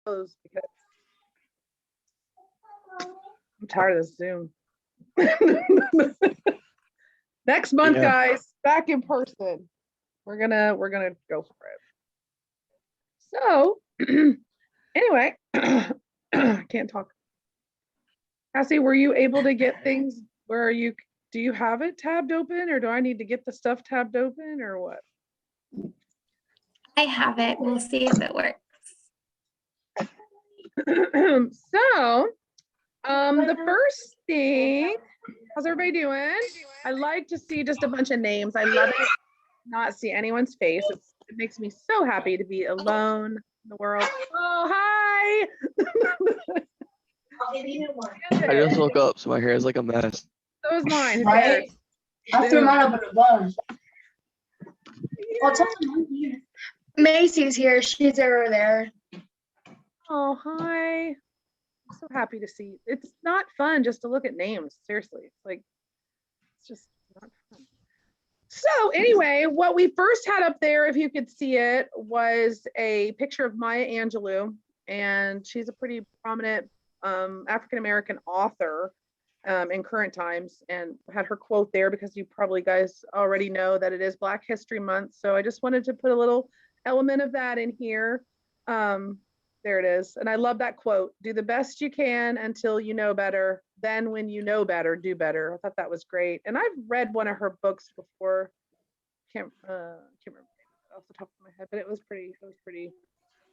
close because I'm tired of Zoom. Next month, guys, back in person. We're gonna go for it. So anyway, can't talk. Cassie, were you able to get things where you do you have it tabbed open, or do I need to get the stuff tabbed open, or what? I have it. We'll see if it works. So the first thing, how's everybody doing? I like to see just a bunch of names. I love it. Not see anyone's face. It makes me so happy to be alone in the world. Oh, hi. I just woke up, so my hair is like a mess. So is mine. Who Right? cares? I threw mine up in a bun. Yeah. Macy's here. She's over there. Oh, hi. I'm so happy to see. It's not fun just to look at names. Seriously. It's like, it's just not fun. So anyway, what we first had up there, if you could see it, was a picture of Maya Angelou. And she's a pretty prominent African-American author in current times, and had her quote there because you probably guys already know that it is Black History Month. So I just wanted to put a little element of that in here. There it is. And I love that quote. Do the best you can until you know better. Then when you know better, do better. I thought that was great. And I've read one of her books before. Can't remember off the top of my head, but it was pretty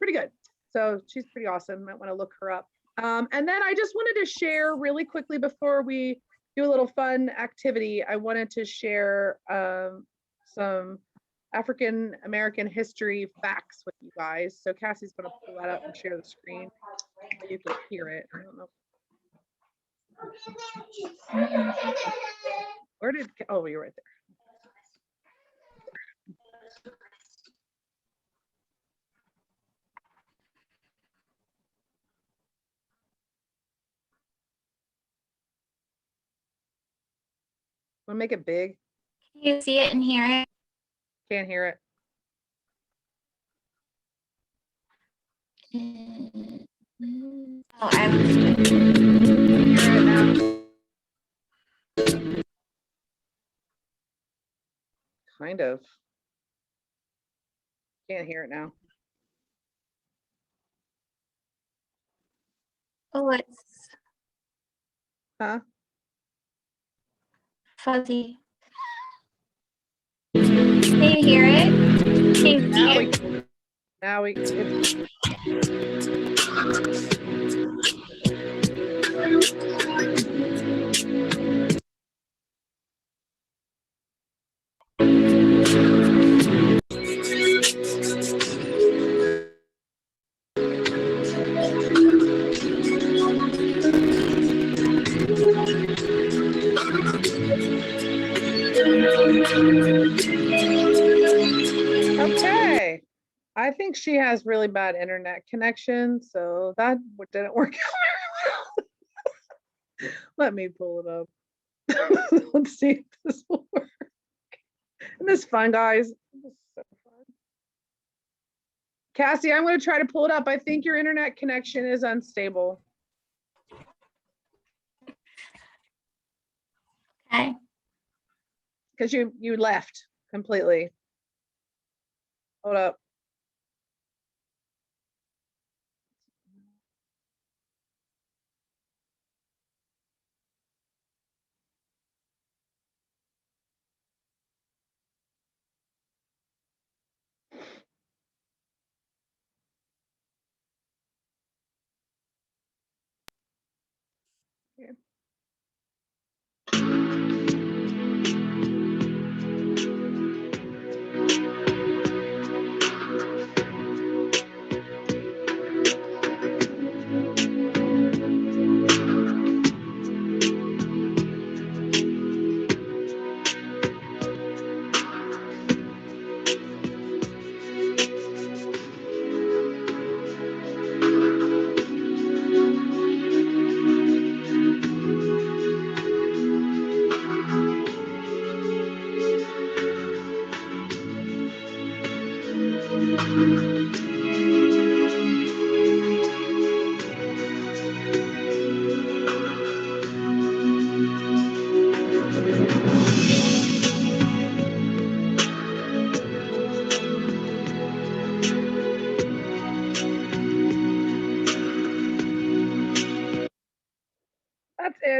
good. So she's pretty awesome. Might want to look her up. And then I just wanted to share really quickly before we do a little fun activity. I wanted to share some African American history facts with you guys. So Cassie's going to pull that up and share the screen so you can hear it. I don't know. Where did, oh, you're right there. Want to make it big? Can you see it and hear it? Can't hear it. Oh, I was. Hear it now. Kind of. Can't hear it now. Oh, it's Huh? fuzzy. Can you hear it? Can you Now see we, it? now we, it's, okay. I think she has really bad internet connection, so that didn't work out very well. Let me pull it up. Let's see if this will work. Isn't this fun, guys? This is so fun. Cassie, I'm going to try to pull it up. I think your internet connection is unstable. Okay. Because you left completely. Hold up. Here.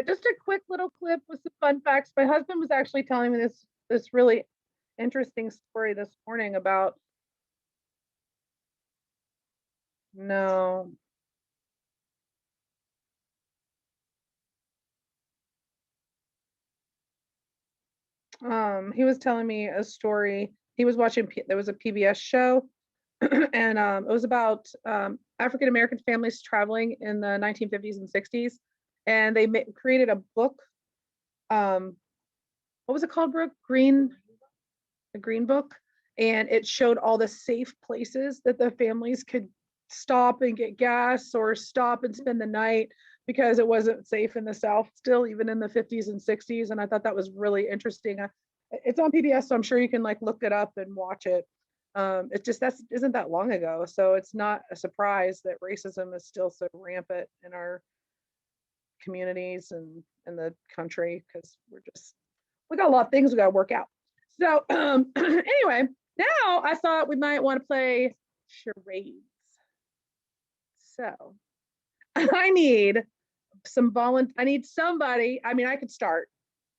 just a quick little clip with some fun facts. My husband was actually telling me this really interesting story this morning about no. He was telling me a story. He was watching, there was a PBS show and it was about African American families traveling in the 1950s and 60s. And they created a book. What was it called, Brooke? The Green Book. And it showed all the safe places that the families could stop and get gas or stop and spend the night because it wasn't safe in the South still, even in the 50s and 60s. And I thought that was really interesting. It's on PBS, so I'm sure you can like look it up and watch it. It just isn't that long ago, so it's not a surprise that racism is still so rampant in our communities and in the country because we got a lot of things we got to work out. So anyway, now I thought we might want to play charades. So I need somebody. I mean, I could start.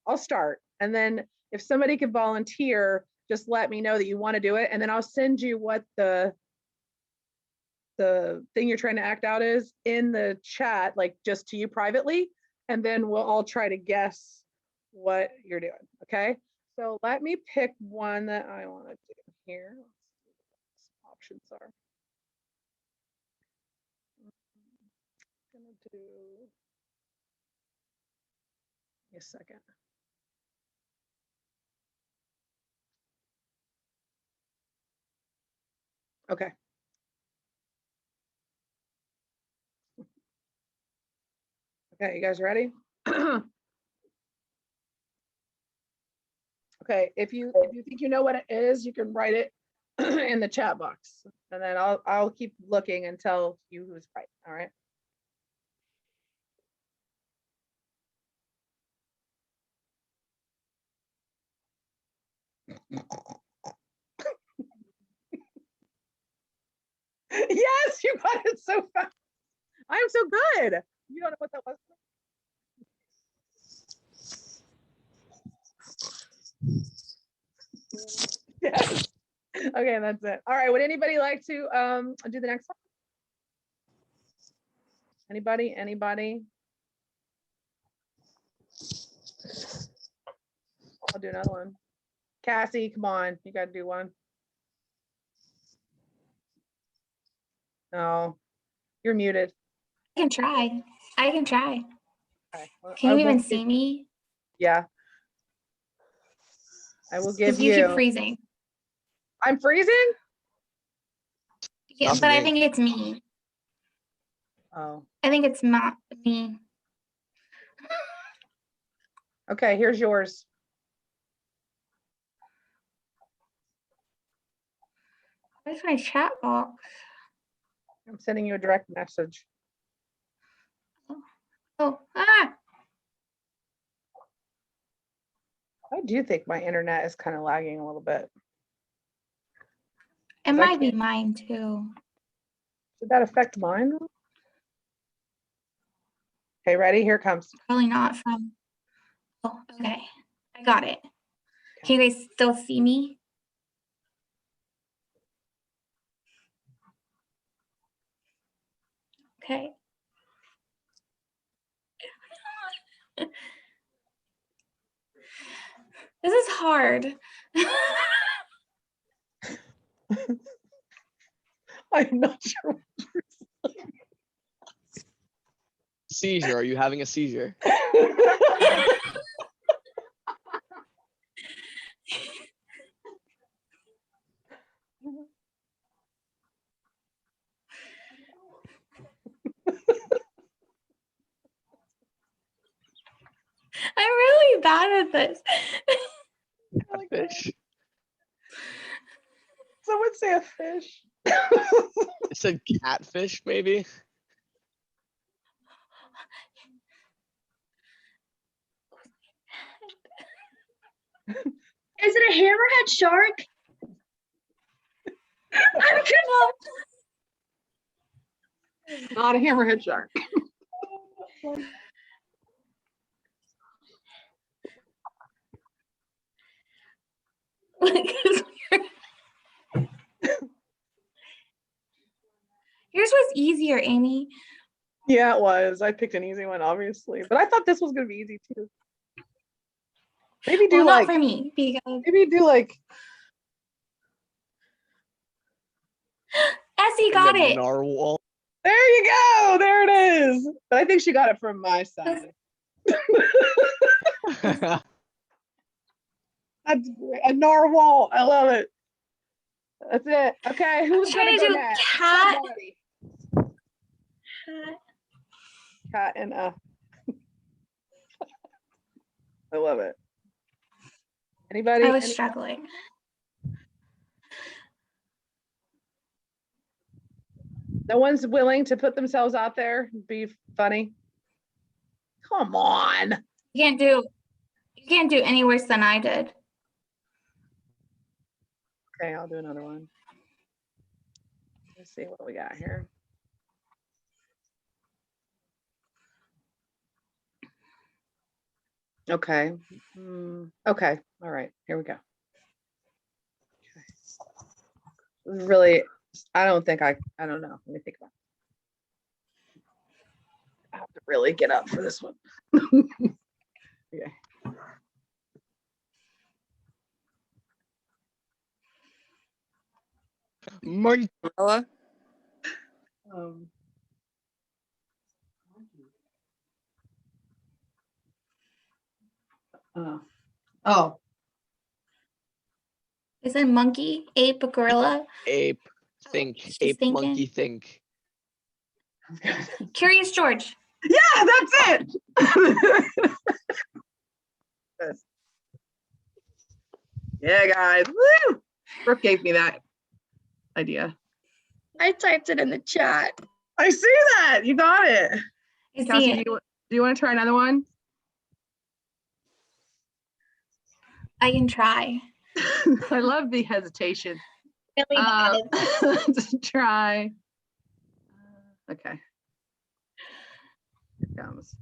I'll start, and then if somebody could volunteer, just let me know that you want to do it, and then I'll send you what the thing you're trying to act out is in the chat, like just to you privately, and then we'll all try to guess what you're doing. Okay, so let me pick one that I want to do here. Let's see what some options are. I'm gonna do, give me a second. Okay. Okay, you guys ready? Okay, if you think you know what it is, you can write it in the chat box, and then I'll keep looking until you who's right. All right. Yes, you got it so fast. I'm so good. You don't know what that was? Yes. Okay, that's it. All right. Would anybody like to do the next one? Anybody? Anybody? I'll do another one. Cassie, come on. You got to do one. No, you're muted. I can try. I can try. Okay. Well, Can I you will even give- see me? Yeah. I will give Because you keep you. freezing. I'm freezing? Yeah, Not for but I me. think it's me. Oh, I think it's not me. okay. Here's yours. Where's my chat box? I'm sending you a direct message. Oh, I do think my internet is kind of lagging a little bit. it I might be can't- mine too. Did that affect mine? Okay, ready? Here it comes. Probably not from. Oh, okay. I got it. Can you guys still see me? Okay. This is hard. I'm not sure. Seizure. Are you having a seizure? I'm really bad at this. Fish. Someone say a fish. It said catfish, maybe. Is it a hammerhead shark? I'm Not a hammerhead shark. Yours was easier, Amy. Yeah, it was. I picked an easy one, obviously, but I thought this was gonna be easy too. Maybe do Well, like, not for me because maybe do like, Essie Like got a it. narwhal. there you go, there it is. But I think she got it from my side. That's great. A narwhal. I love it. That's it. Okay, who's gonna trying to go do next? cat. Somebody. Cat and I love it. Anybody? I was struggling. No one's willing to put themselves out there, be funny. Come on. You can't do any worse than I did. Okay, I'll do another one. Let's see what we got here. Okay. Okay. All right. Here we go. Okay. Really, I don't know. Let me think about it. I have to really get up for this one. Okay. Monkey. Gorilla? Um, oh, Is it monkey, ape, gorilla? Ape. Think. She's Ape. thinking. Monkey. Think. Curious George. yeah, that's it. Yes. Yeah, guys. Woo! Brooke gave me that idea. I typed it in the chat. I see that. You got it. I Kelsey, see it. do you want to try another one? I can try. I love the hesitation. Really bad. Let's try. Okay. Here it comes.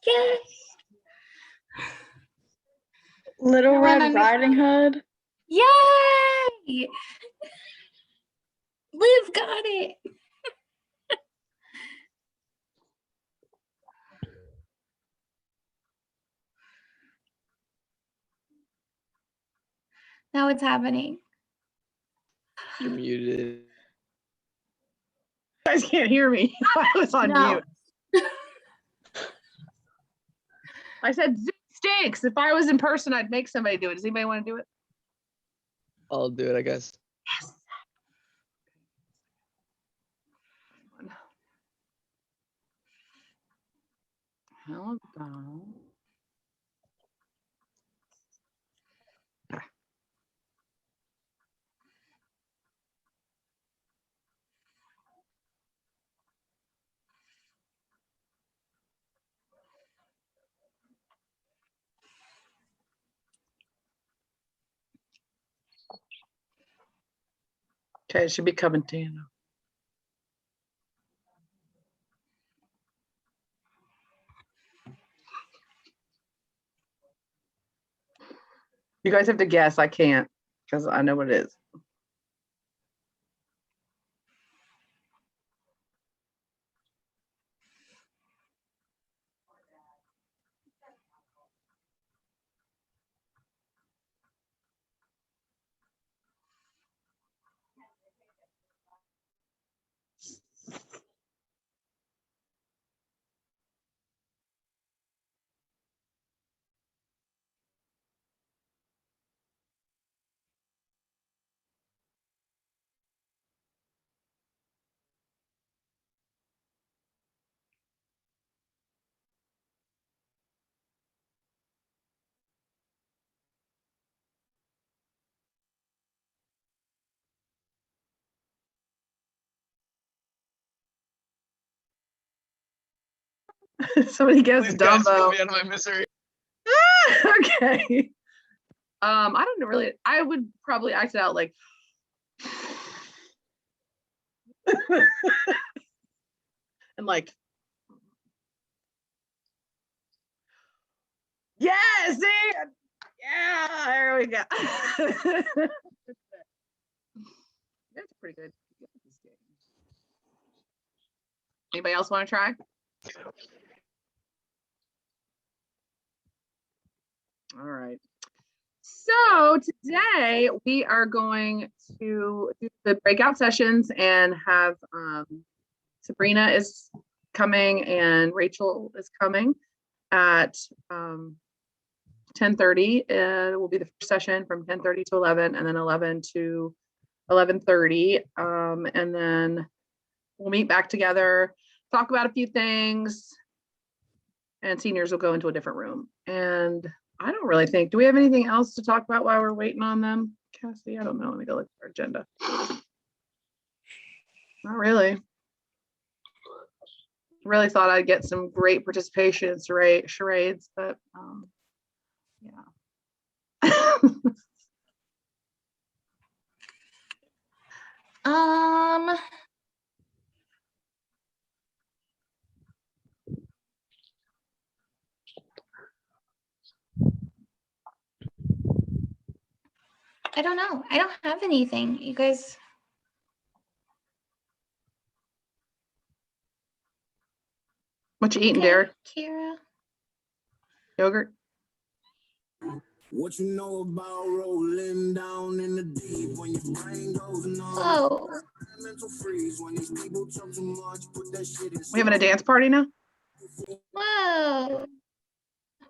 Yay! Little Everyone Red under- Riding Hood. Yay! Liv got it. Now it's happening. You're muted. You guys can't hear me. I was on No. mute. I said Zoom stinks. If I was in person, I'd make somebody do it. Does anybody want to do it? I'll do it, I guess. Yes. How about okay, it should be coming to you now. You guys have to guess. I can't because I know what it is. Somebody guess Please, guys, pull Dumbo. me out of my misery. Okay. I don't know really. I would probably act it out like. And like. Yeah, see? Yeah, there we go. That's pretty good. Anybody else want to try? All right. So today we are going to do the breakout sessions and have Sabrina is coming and Rachel is coming at 10:30. It will be the first session from 10:30 to 11 and then 11 to 11:30. And then we'll meet back together, talk about a few things, and seniors will go into a different room. And I don't really think, do we have anything else to talk about while we're waiting on them? Cassie, I don't know. Let me go look at our agenda. Not really. Really thought I'd get some great participation in charades, but yeah. I don't know. I don't have anything. You guys. What you eating, Okay, Derek? Kira. Yogurt? What you know about rolling down in the deep when your brain goes numb? Oh, Mental freeze when these people talk too much. Put that shit in. We having a dance party now? whoa.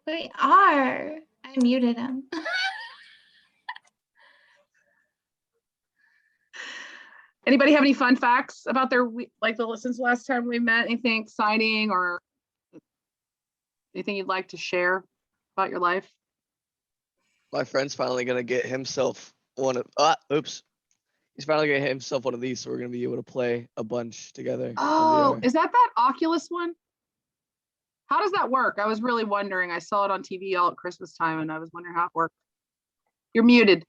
We are. I muted him. Anybody have any fun facts about their like since the last time we met? Anything exciting or anything you'd like to share about your life? My friend's finally gonna get himself one of. Oops. He's finally gonna get himself one of these, so we're gonna be able to play a bunch together. Oh, on VR. is that Oculus one? How does that work? I was really wondering. I saw it on TV all at Christmas time and I was wondering how it worked. You're muted.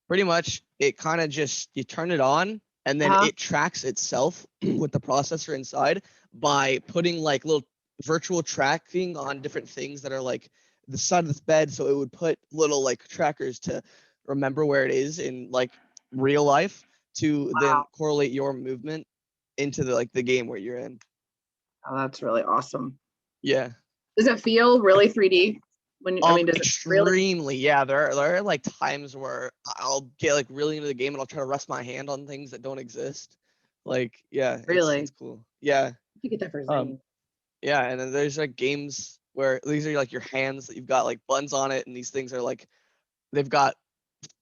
Pretty much, it kind of just, you turn it on and then it tracks itself with the processor inside by putting like little virtual tracking on different things that are like the side of this bed. So it would put little like trackers to remember where it is in like real life to then correlate your movement into the game where you're in. Oh, that's really awesome. Yeah. Does it feel really 3D? When I mean, does it really? Extremely, yeah. There are like times where I'll get like really into the game and I'll try to rest my hand on things that don't exist. Like, yeah, Really? it's cool. Yeah. You get that for Zane. Yeah, and then there's like games where these are like your hands that you've got like buttons on it, and these things are like they've got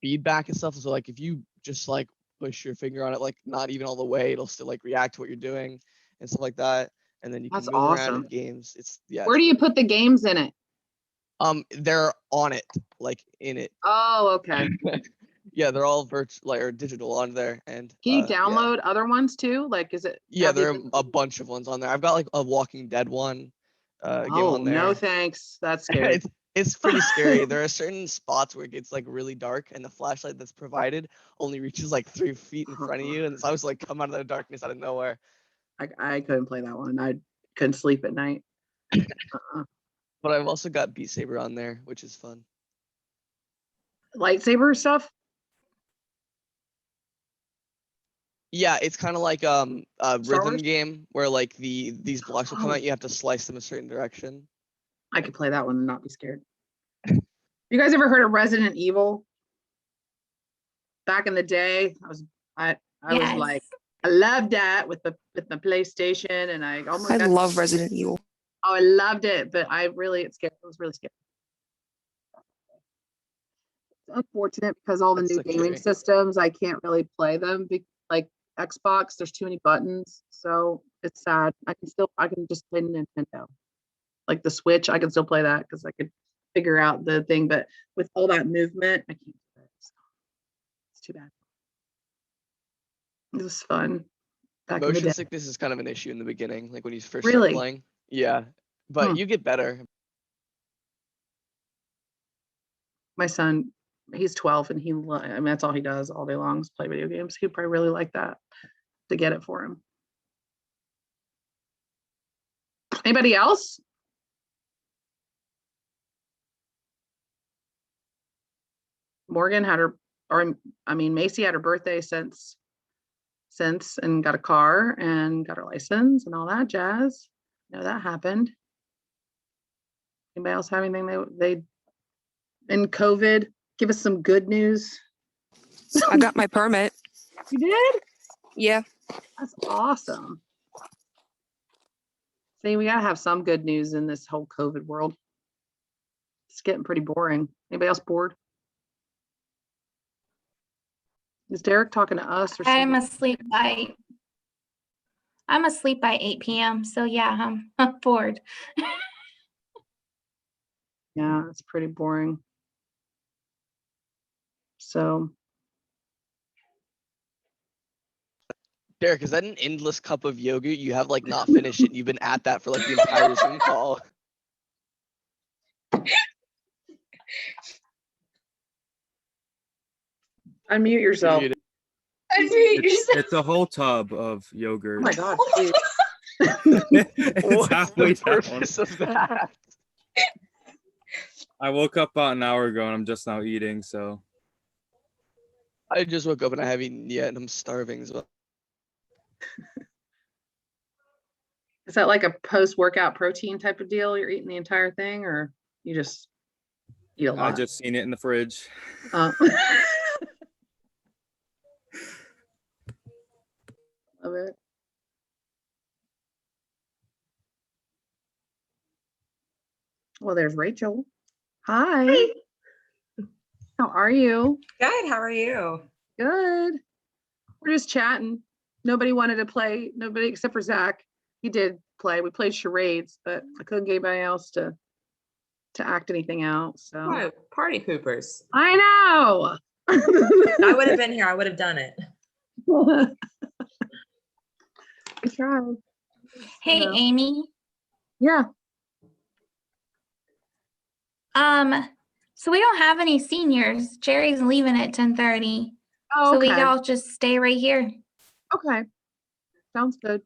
feedback and stuff. So like if you just like push your finger on it, like not even all the way, it'll still like react to what you're doing and stuff like that. And then you can That's move around in awesome. games. It's yeah. Where do you put the games in it? They're on it, like in it. Oh, okay. Yeah, they're all virtual or digital on there. And Can you yeah. download other ones too? Like, is it? Yeah, there are a bunch of ones on there. I've got like a Walking Dead one game Oh, on there. no thanks. That's scary. It's pretty scary. There are certain spots where it gets like really dark and the flashlight that's provided only reaches like 3 feet in front of you. And so I was like come out of the darkness out of nowhere. I couldn't play that one. I couldn't sleep at night. But I've also got Beat Saber on there, which is fun. Lightsaber stuff? Yeah, it's kind of like a Star rhythm Wars? game where like these blocks will come out, you have to slice them a certain direction. I could play that one and not be scared. You guys ever heard of Resident Evil? Back in the day, I was Yes. like, I loved that with the PlayStation, and I almost I got, love Resident Evil. oh, I loved it, but I was really scared. It's unfortunate because all the That's new so gaming scary. systems, I can't really play them. Like Xbox, there's too many buttons, so it's sad. I can just play Nintendo. Like the Switch, I can still play that because I could figure out the thing, but with all that movement, I can't do it. So it's too bad. It was fun. Back in the Motion day. sickness is kind of an issue in the beginning, like when you first Really? start playing. Yeah, but Hmm. you get better. My son, he's 12 and I mean, that's all he does all day long is play video games. He'd probably really like that to get it for him. Anybody else? Morgan had her, or I mean, Macy had her birthday since and got a car and got her license and all that jazz. You know, that happened. Anybody else have anything they in COVID? Give us some good news. I got my permit. You did? Yeah. That's awesome. See, we gotta have some good news in this whole COVID world. It's getting pretty boring. Anybody else bored? Is Derek talking to us or I'm something? asleep by 8 p.m. So yeah, I'm bored. Yeah, it's pretty boring. So Derek, is that an endless cup of yogurt? You have like not finished it. And you've been at that for like the entire Zoom call. unmute yourself. Muted. It's a whole tub of yogurt. Oh my God. Steve. It's What's halfway the down. purpose of that? I woke up about an hour ago and I'm just now eating, so I just woke up and I haven't eaten yet and I'm starving as well. Is that like a post-workout protein type of deal? You're eating the entire thing or you just eat a I lot? just seen it in the fridge. Love it. Well, there's Rachel. Hi. How are you? Good. How are you? Good. We're just chatting. Nobody wanted to play. Nobody except for Zach. He did play. We played charades, but I couldn't get anybody else to act anything out. So Oh, party poopers. I know. I would have been here. I would have done it. I tried. Hey, Hello. Amy. Yeah. So we don't have any seniors. Jerry's leaving at 10:30. Oh, So we okay. all just stay right here. Okay. Sounds good.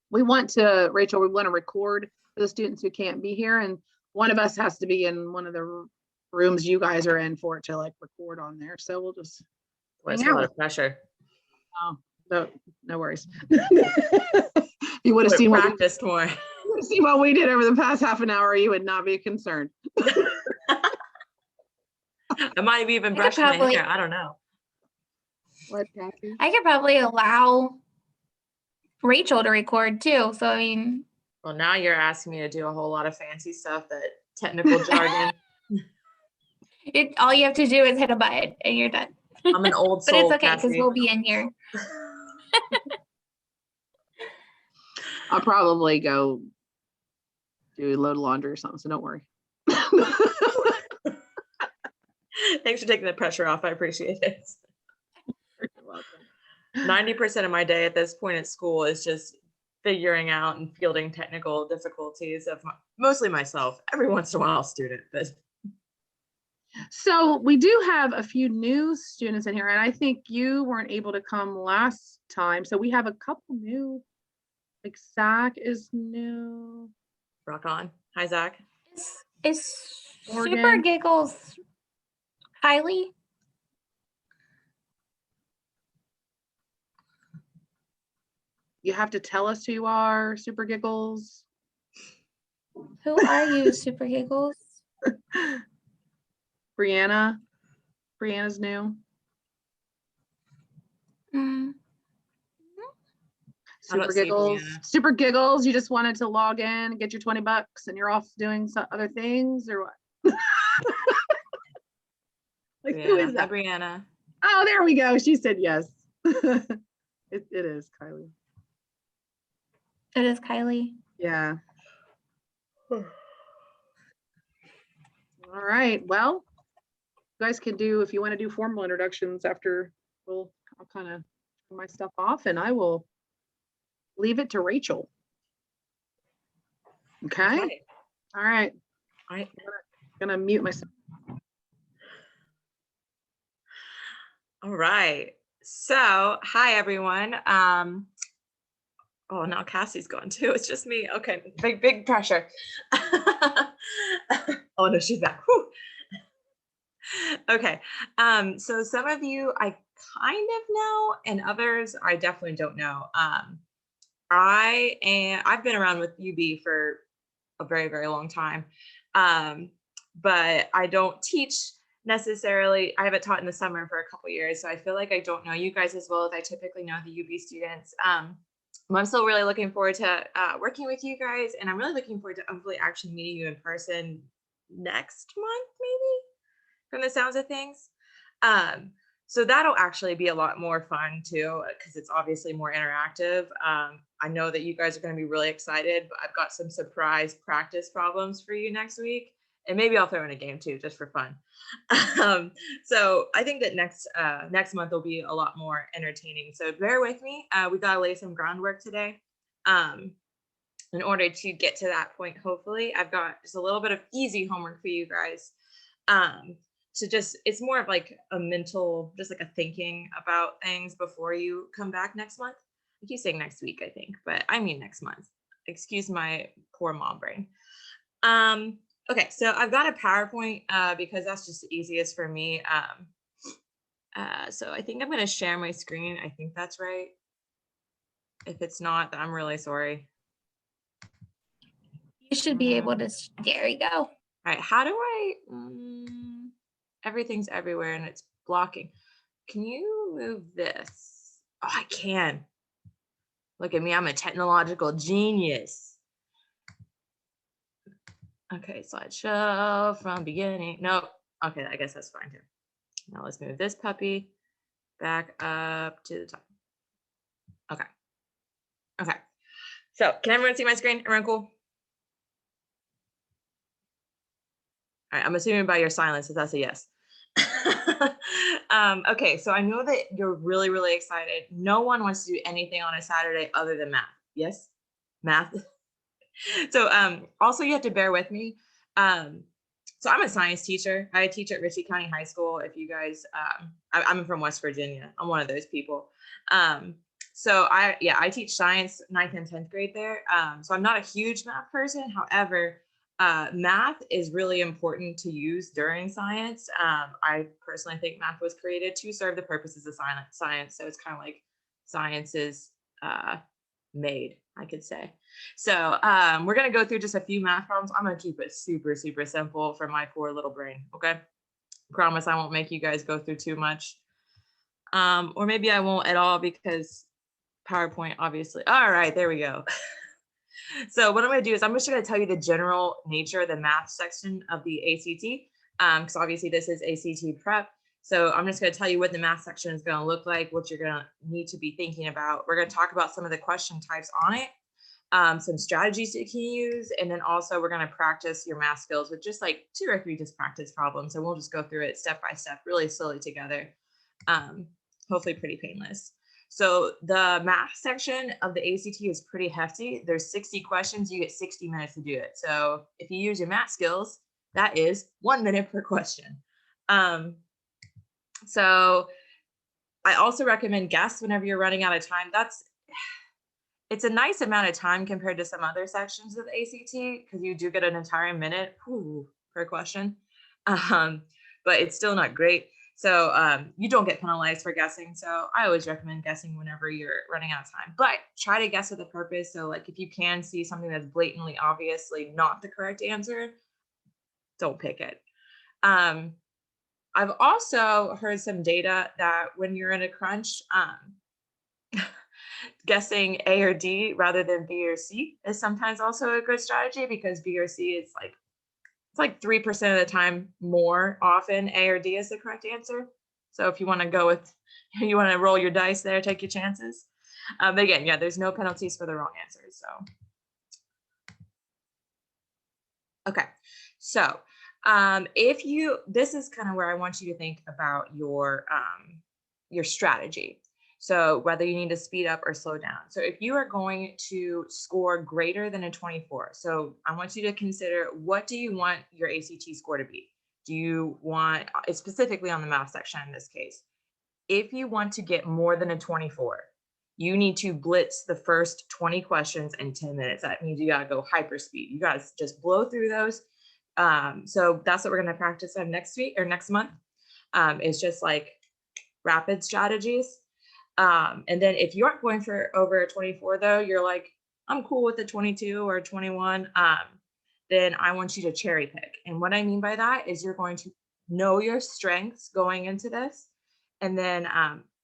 We want to, Rachel, we want to record for the students who can't be here, and one of us has to be in one of the rooms you guys are in for it to like record on there. So we'll just That's hang a lot out. of pressure. No worries. You would have seen what we, Practiced more. see what we did over the past half an hour, you would not be concerned. I might have even I could brushed my probably- hair. I don't know. What, Kathy? I could probably allow Rachel to record too. So I mean, Well, now you're asking me to do a whole lot of fancy stuff, that technical jargon. all you have to do is hit a button and you're done. I'm an old But soul. it's okay because Cassie. we'll be in here. I'll probably go do a load of laundry or something, so don't worry. Thanks for taking the pressure off. I appreciate it. You're welcome. 90% of my day at this point at school is just figuring out and fielding technical difficulties of mostly myself. Every once in a while, student, but So we do have a few new students in here, and I think you weren't able to come last time. So we have a couple new, like Zach is new. rock on. Hi, Zach. Is Super Morgan. Giggles Kylie? You have to tell us who you are, Super Giggles. Who are you, Super Giggles? Brianna. Brianna's new. Mm, I don't Super see Giggles. Brianna. Super Giggles. You just wanted to log in, get your $20, and you're off doing some other things, or what? Like, who Brianna. is Hi, that? Brianna. Oh, there we go. She said yes. It is Kylie. it is Kylie. Yeah. All right. Well, you guys can do, if you want to do formal introductions after, I'll kind of my stuff off and I will leave it to Rachel. Okay. Okay. All right. All right. Gonna mute myself. All right. So, hi everyone. Oh, now Cassie's gone too. It's just me. Okay, big pressure. Oh no, she's back. Whew. Okay. So some of you I kind of know, and others I definitely don't know. I've been around with UB for a very, very long time. But I don't teach necessarily. I haven't taught in the summer for a couple years, so I feel like I don't know you guys as well as I typically know the UB students. I'm still really looking forward to working with you guys, and I'm really looking forward to hopefully actually meeting you in person next month, maybe, from the sounds of things. So that'll actually be a lot more fun too, because it's obviously more interactive. I know that you guys are going to be really excited, but I've got some surprise practice problems for you next week. And maybe I'll throw in a game too, just for fun. So I think that next month will be a lot more entertaining. So bear with me. We got to lay some groundwork today. In order to get to that point, hopefully, I've got just a little bit of easy homework for you guys. So it's more of like a mental, just like a thinking about things before you come back next month. I keep saying next week, I think, but I mean next month. Excuse my poor mom brain. Okay, so I've got a PowerPoint because that's just the easiest for me. So I think I'm going to share my screen. I think that's right. If it's not, then I'm really sorry. You should be able to, there you go. All right, how do I, everything's everywhere and it's blocking. Can you move this? Oh, I can. Look at me, I'm a technological genius. Okay, slideshow from beginning. Nope. Okay, I guess that's fine too. Now let's move this puppy back up to the top. Okay. Okay. So can everyone see my screen? Everyone cool? All right, I'm assuming by your silence that that's a yes. Okay, so I know that you're really, really excited. No one wants to do anything on a Saturday other than math. Yes? Math? So also you have to bear with me. So I'm a science teacher. I teach at Ritchie County High School. If you guys, I'm from West Virginia. I'm one of those people. So I teach science 9th and 10th grade there. So I'm not a huge math person. However, math is really important to use during science. I personally think math was created to serve the purposes of science. So it's kind of like science is made, I could say. So we're going to go through just a few math problems. I'm going to keep it super, super simple for my poor little brain. Okay. Promise I won't make you guys go through too much. Or maybe I won't at all because PowerPoint, obviously. All right, there we go. So what I'm going to do is I'm just going to tell you the general nature of the math section of the ACT, because obviously this is ACT prep. So I'm just going to tell you what the math section is going to look like, what you're going to need to be thinking about. We're going to talk about some of the question types on it, some strategies that you can use, and then also we're going to practice your math skills with just like 2 or 3 just practice problems. And we'll just go through it step by step, really slowly together. Hopefully pretty painless. So the math section of the ACT is pretty hefty. There's 60 questions. You get 60 minutes to do it. So if you use your math skills, that is 1 minute per question. So I also recommend guess whenever you're running out of time. It's a nice amount of time compared to some other sections of the ACT because you do get an entire minute per question, but it's still not great. So you don't get penalized for guessing. So I always recommend guessing whenever you're running out of time, but try to guess with a purpose. So like if you can see something that's blatantly, obviously not the correct answer, don't pick it. I've also heard some data that when you're in a crunch, guessing A or D rather than B or C is sometimes also a good strategy because B or C is like, it's like 3% of the time more often A or D is the correct answer. So if you want to go with, you want to roll your dice there, take your chances. But again, yeah, there's no penalties for the wrong answers. So, okay. So this is kind of where I want you to think about your strategy. So whether you need to speed up or slow down. So if you are going to score greater than a 24, so I want you to consider, what do you want your ACT score to be? Do you want, it's specifically on the math section in this case, if you want to get more than a 24, you need to blitz the first 20 questions in 10 minutes. That means you gotta go hyper speed. You guys just blow through those. So that's what we're gonna practice on next week or next month. It's just like rapid strategies. And then if you aren't going for over a 24 though, you're like, I'm cool with the 22 or 21, then I want you to cherry pick. And what I mean by that is you're going to know your strengths going into this, and then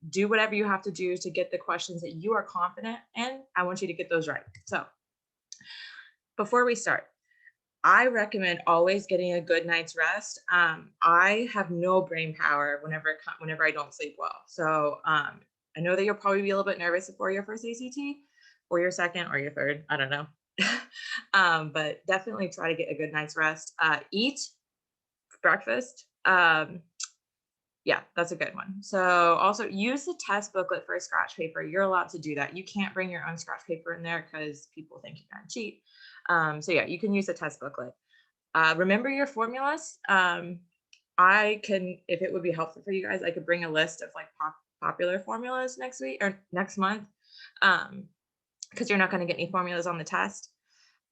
do whatever you have to do to get the questions that you are confident in. I want you to get those right. So before we start, I recommend always getting a good night's rest. I have no brain power whenever I don't sleep well. So I know that you'll probably be a little bit nervous before your first ACT or your second or your third, I don't know. But definitely try to get a good night's rest. Eat breakfast. Yeah, that's a good one. So also use the test booklet for a scratch paper. You're allowed to do that. You can't bring your own scratch paper in there because people think you're gonna cheat. So yeah, you can use the test booklet. Remember your formulas. I can, if it would be helpful for you guys, I could bring a list of like popular formulas next week or next month, because you're not going to get any formulas on the test.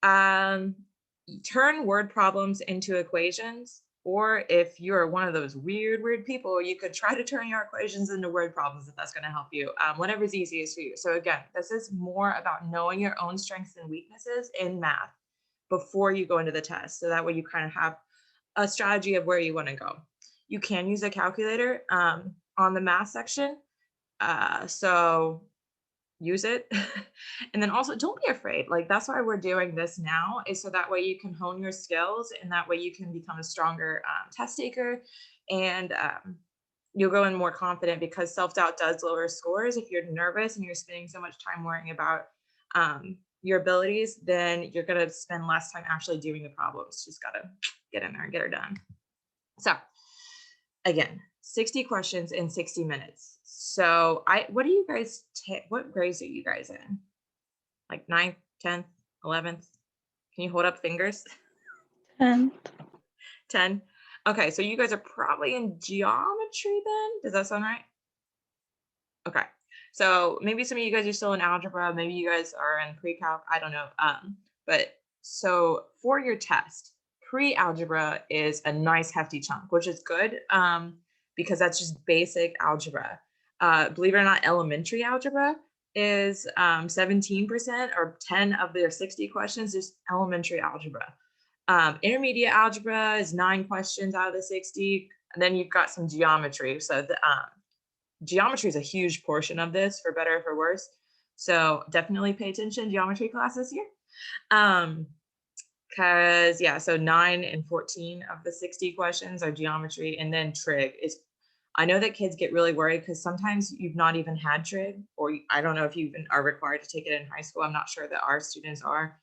Turn word problems into equations. Or if you're one of those weird people, you could try to turn your equations into word problems if that's going to help you, whatever's easiest for you. So again, this is more about knowing your own strengths and weaknesses in math before you go into the test. So that way you kind of have a strategy of where you want to go. You can use a calculator on the math section. So use it. And then also don't be afraid. Like that's why we're doing this now, is so that way you can hone your skills, and that way you can become a stronger test taker, and you'll go in more confident, because self-doubt does lower scores. If you're nervous and you're spending so much time worrying about your abilities, then you're going to spend less time actually doing the problems. Just got to get in there and get her done. So again, 60 questions in 60 minutes. So what do you guys what grades are you guys in? Like 9th, 10th, 11th? Can you hold up fingers? 10th. 10. Okay, so you guys are probably in geometry then? Does that sound right? Okay. So maybe some of you guys are still in algebra, maybe you guys are in pre-calc, I don't know. But so for your test, pre-algebra is a nice hefty chunk, which is good, because that's just basic algebra. Believe it or not, elementary algebra is 17%, or 10 of their 60 questions is elementary algebra. Intermediate algebra is 9 questions out of the 60, and then you've got some geometry. So the geometry is a huge portion of this, for better or for worse. So definitely pay attention to geometry classes here. Because yeah, so 9 and 14 of the 60 questions are geometry, and then trig is, I know that kids get really worried because sometimes you've not even had trig, or I don't know if you even are required to take it in high school. I'm not sure that our students are,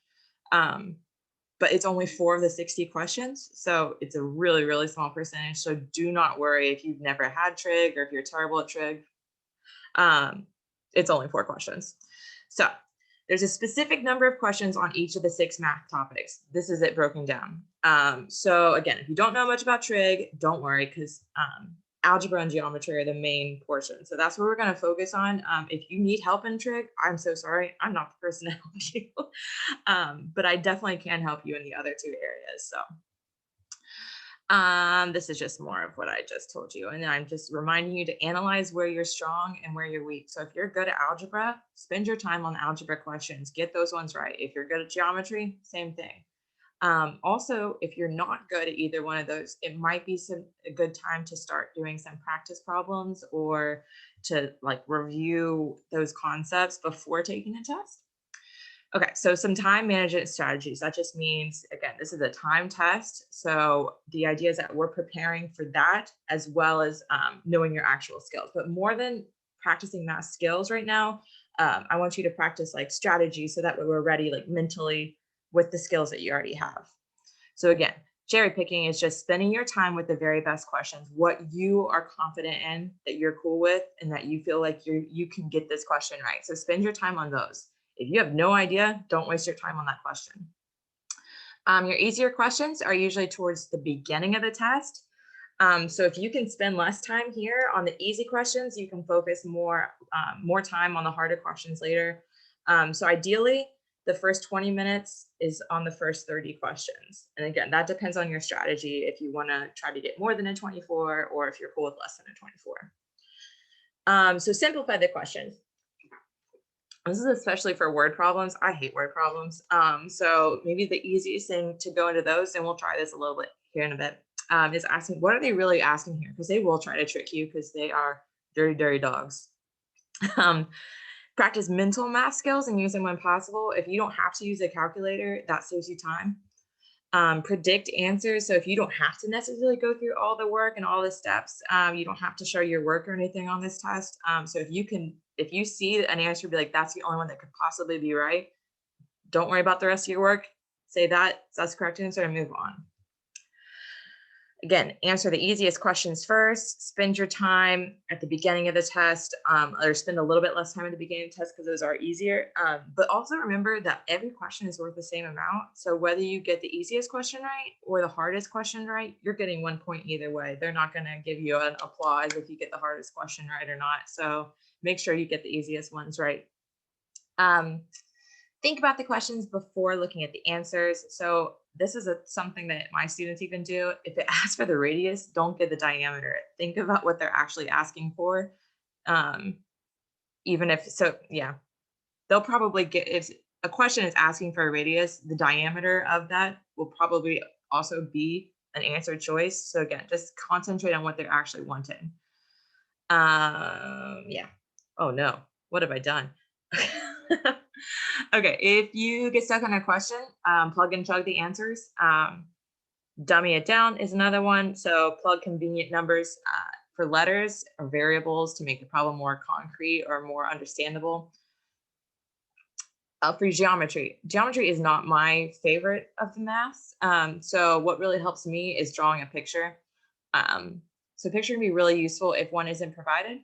but it's only 4 of the 60 questions. So it's a really, really small percentage. So do not worry if you've never had trig or if you're terrible at trig. It's only 4 questions. So there's a specific number of questions on each of the 6 math topics. This is it broken down. So again, if you don't know much about trig, don't worry, because algebra and geometry are the main portion. So that's where we're going to focus on. If you need help in trig, I'm so sorry, I'm not the person to help you. But I definitely can help you in the other 2 areas. So this is just more of what I just told you. And I'm just reminding you to analyze where you're strong and where you're weak. So if you're good at algebra, spend your time on algebra questions, get those ones right. If you're good at geometry, same thing. Also, if you're not good at either one of those, it might be a good time to start doing some practice problems, or to like review those concepts before taking a test. Okay, so some time management strategies. That just means, again, this is a time test. So the idea is that we're preparing for that, as well as knowing your actual skills. But more than practicing math skills right now, I want you to practice like strategy, so that way we're ready like mentally with the skills that you already have. So again, cherry picking is just spending your time with the very best questions, what you are confident in, that you're cool with, and that you feel like you can get this question right. So spend your time on those. If you have no idea, don't waste your time on that question. Your easier questions are usually towards the beginning of the test. So if you can spend less time here on the easy questions, you can focus more time on the harder questions later. So ideally, the first 20 minutes is on the first 30 questions. And again, that depends on your strategy if you want to try to get more than a 24 or if you're cool with less than a 24. So simplify the questions. This is especially for word problems. I hate word problems. So maybe the easiest thing to go into those, and we'll try this a little bit here in a bit, is asking, what are they really asking here? Because they will try to trick you because they are dirty, dirty dogs. Practice mental math skills and use them when possible. If you don't have to use a calculator, that saves you time. Predict answers. So if you don't have to necessarily go through all the work and all the steps, you don't have to show your work or anything on this test. So if you see an answer, be like, that's the only one that could possibly be right. Don't worry about the rest of your work. Say that's the correct answer and move on. Again, answer the easiest questions first. Spend your time at the beginning of the test, or spend a little bit less time at the beginning of the test because those are easier. But also remember that every question is worth the same amount. So whether you get the easiest question right or the hardest question right, you're getting 1 point either way. They're not going to give you an applause if you get the hardest question right or not. So make sure you get the easiest ones right. Think about the questions before looking at the answers. So this is something that my students even do. If it asks for the radius, don't get the diameter. Think about what they're actually asking for. Even if, so yeah, they'll probably get, if a question is asking for a radius, the diameter of that will probably also be an answer choice. So again, just concentrate on what they're actually wanting. Yeah. Oh no, what have I done? Okay, if you get stuck on a question, plug and chug the answers. Dummy it down is another one. So plug convenient numbers for letters or variables to make the problem more concrete or more understandable. For geometry is not my favorite of the maths. So what really helps me is drawing a picture. So picture can be really useful if one isn't provided.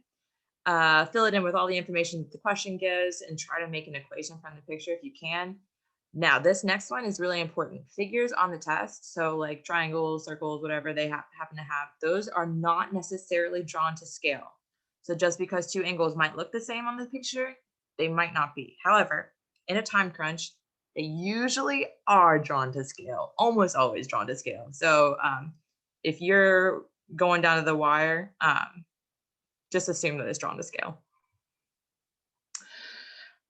Fill it in with all the information that the question gives and try to make an equation from the picture if you can. Now, this next one is really important. Figures on the test, so like triangles, circles, whatever they happen to have, those are not necessarily drawn to scale. So just because two angles might look the same on the picture, they might not be. However, in a time crunch, they usually are drawn to scale, almost always drawn to scale. So if you're going down to the wire, just assume that it's drawn to scale.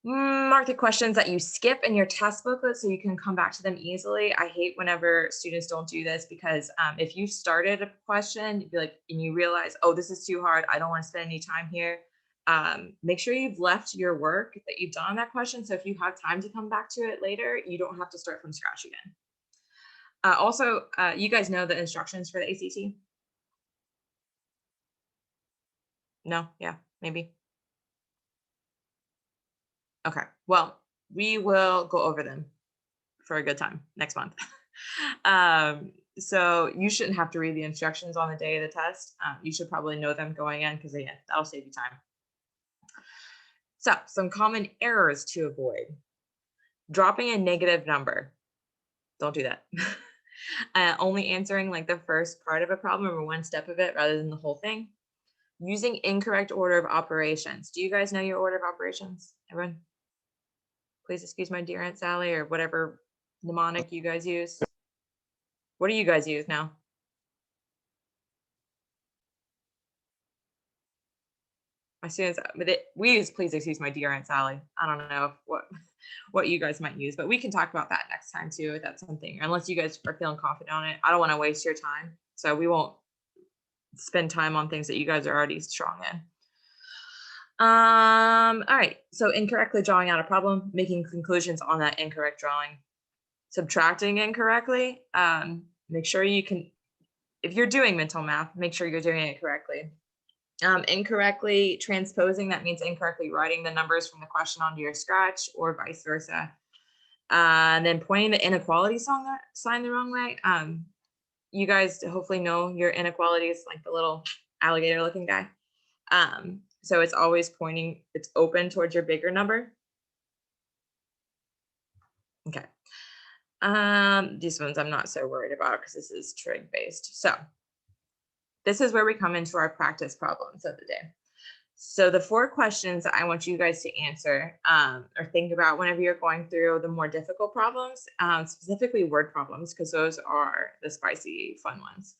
Mark the questions that you skip in your test booklet so you can come back to them easily. I hate whenever students don't do this because if you started a question, you'd be like, and you realize, oh, this is too hard, I don't want to spend any time here. Make sure you've left your work that you've done on that question. So if you have time to come back to it later, you don't have to start from scratch again. Also, you guys know the instructions for the ACT? No, yeah, maybe. Okay, well, we will go over them for a good time next month. So you shouldn't have to read the instructions on the day of the test. You should probably know them going in because again, that'll save you time. So some common errors to avoid. Dropping a negative number. Don't do that. Only answering like the first part of a problem or one step of it rather than the whole thing. Using incorrect order of operations. Do you guys know your order of operations? Everyone? Please excuse my dear Aunt Sally or whatever mnemonic you guys use. What do you guys use now? My students, we use please excuse my dear Aunt Sally. I don't know what you guys might use, but we can talk about that next time too, if that's something, unless you guys are feeling confident on it. I don't want to waste your time. So we won't spend time on things that you guys are already strong in. All right, so incorrectly drawing out a problem, making conclusions on that incorrect drawing. Subtracting incorrectly, make sure you can, if you're doing mental math, make sure you're doing it correctly. Incorrectly transposing, that means incorrectly writing the numbers from the question onto your scratch or vice versa. And then pointing the inequality sign the wrong way. you guys hopefully know your inequalities, like the little alligator looking guy. So it's always pointing, it's open towards your bigger number. Okay. These ones I'm not so worried about because this is trig based. So this is where we come into our practice problems of the day. So the 4 questions that I want you guys to answer or think about whenever you're going through the more difficult problems, specifically word problems, because those are the spicy fun ones.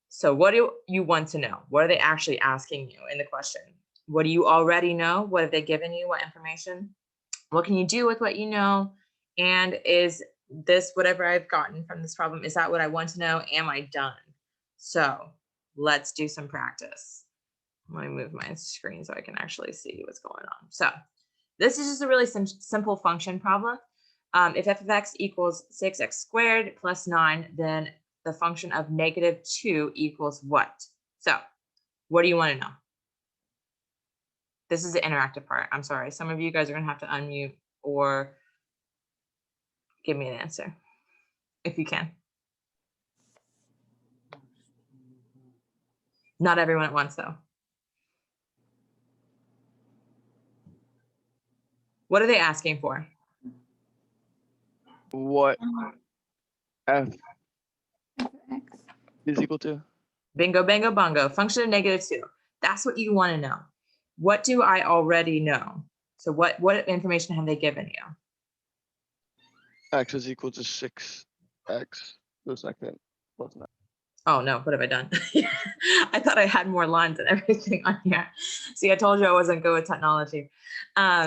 So what do you want to know? What are they actually asking you in the question? What do you already know? What have they given you? What information? What can you do with what you know? And is this whatever I've gotten from this problem? Is that what I want to know? Am I done? So let's do some practice. Let me move my screen so I can actually see what's going on. So this is just a really simple function problem. If f of x equals 6x squared plus 9, then the function of -2 equals what? So what do you want to know? This is the interactive part. I'm sorry. Some of you guys are going to have to unmute or give me an answer if you can. Not everyone at once, though. What are they asking for? What f X. is equal to? Bingo, bango, bongo. Function of -2. That's what you want to know. What do I already know? So what information have they given you? X is equal to 6x to the second plus 9. Oh no, what have I done? I thought I had more lines and everything on here. See, I told you I wasn't good with technology.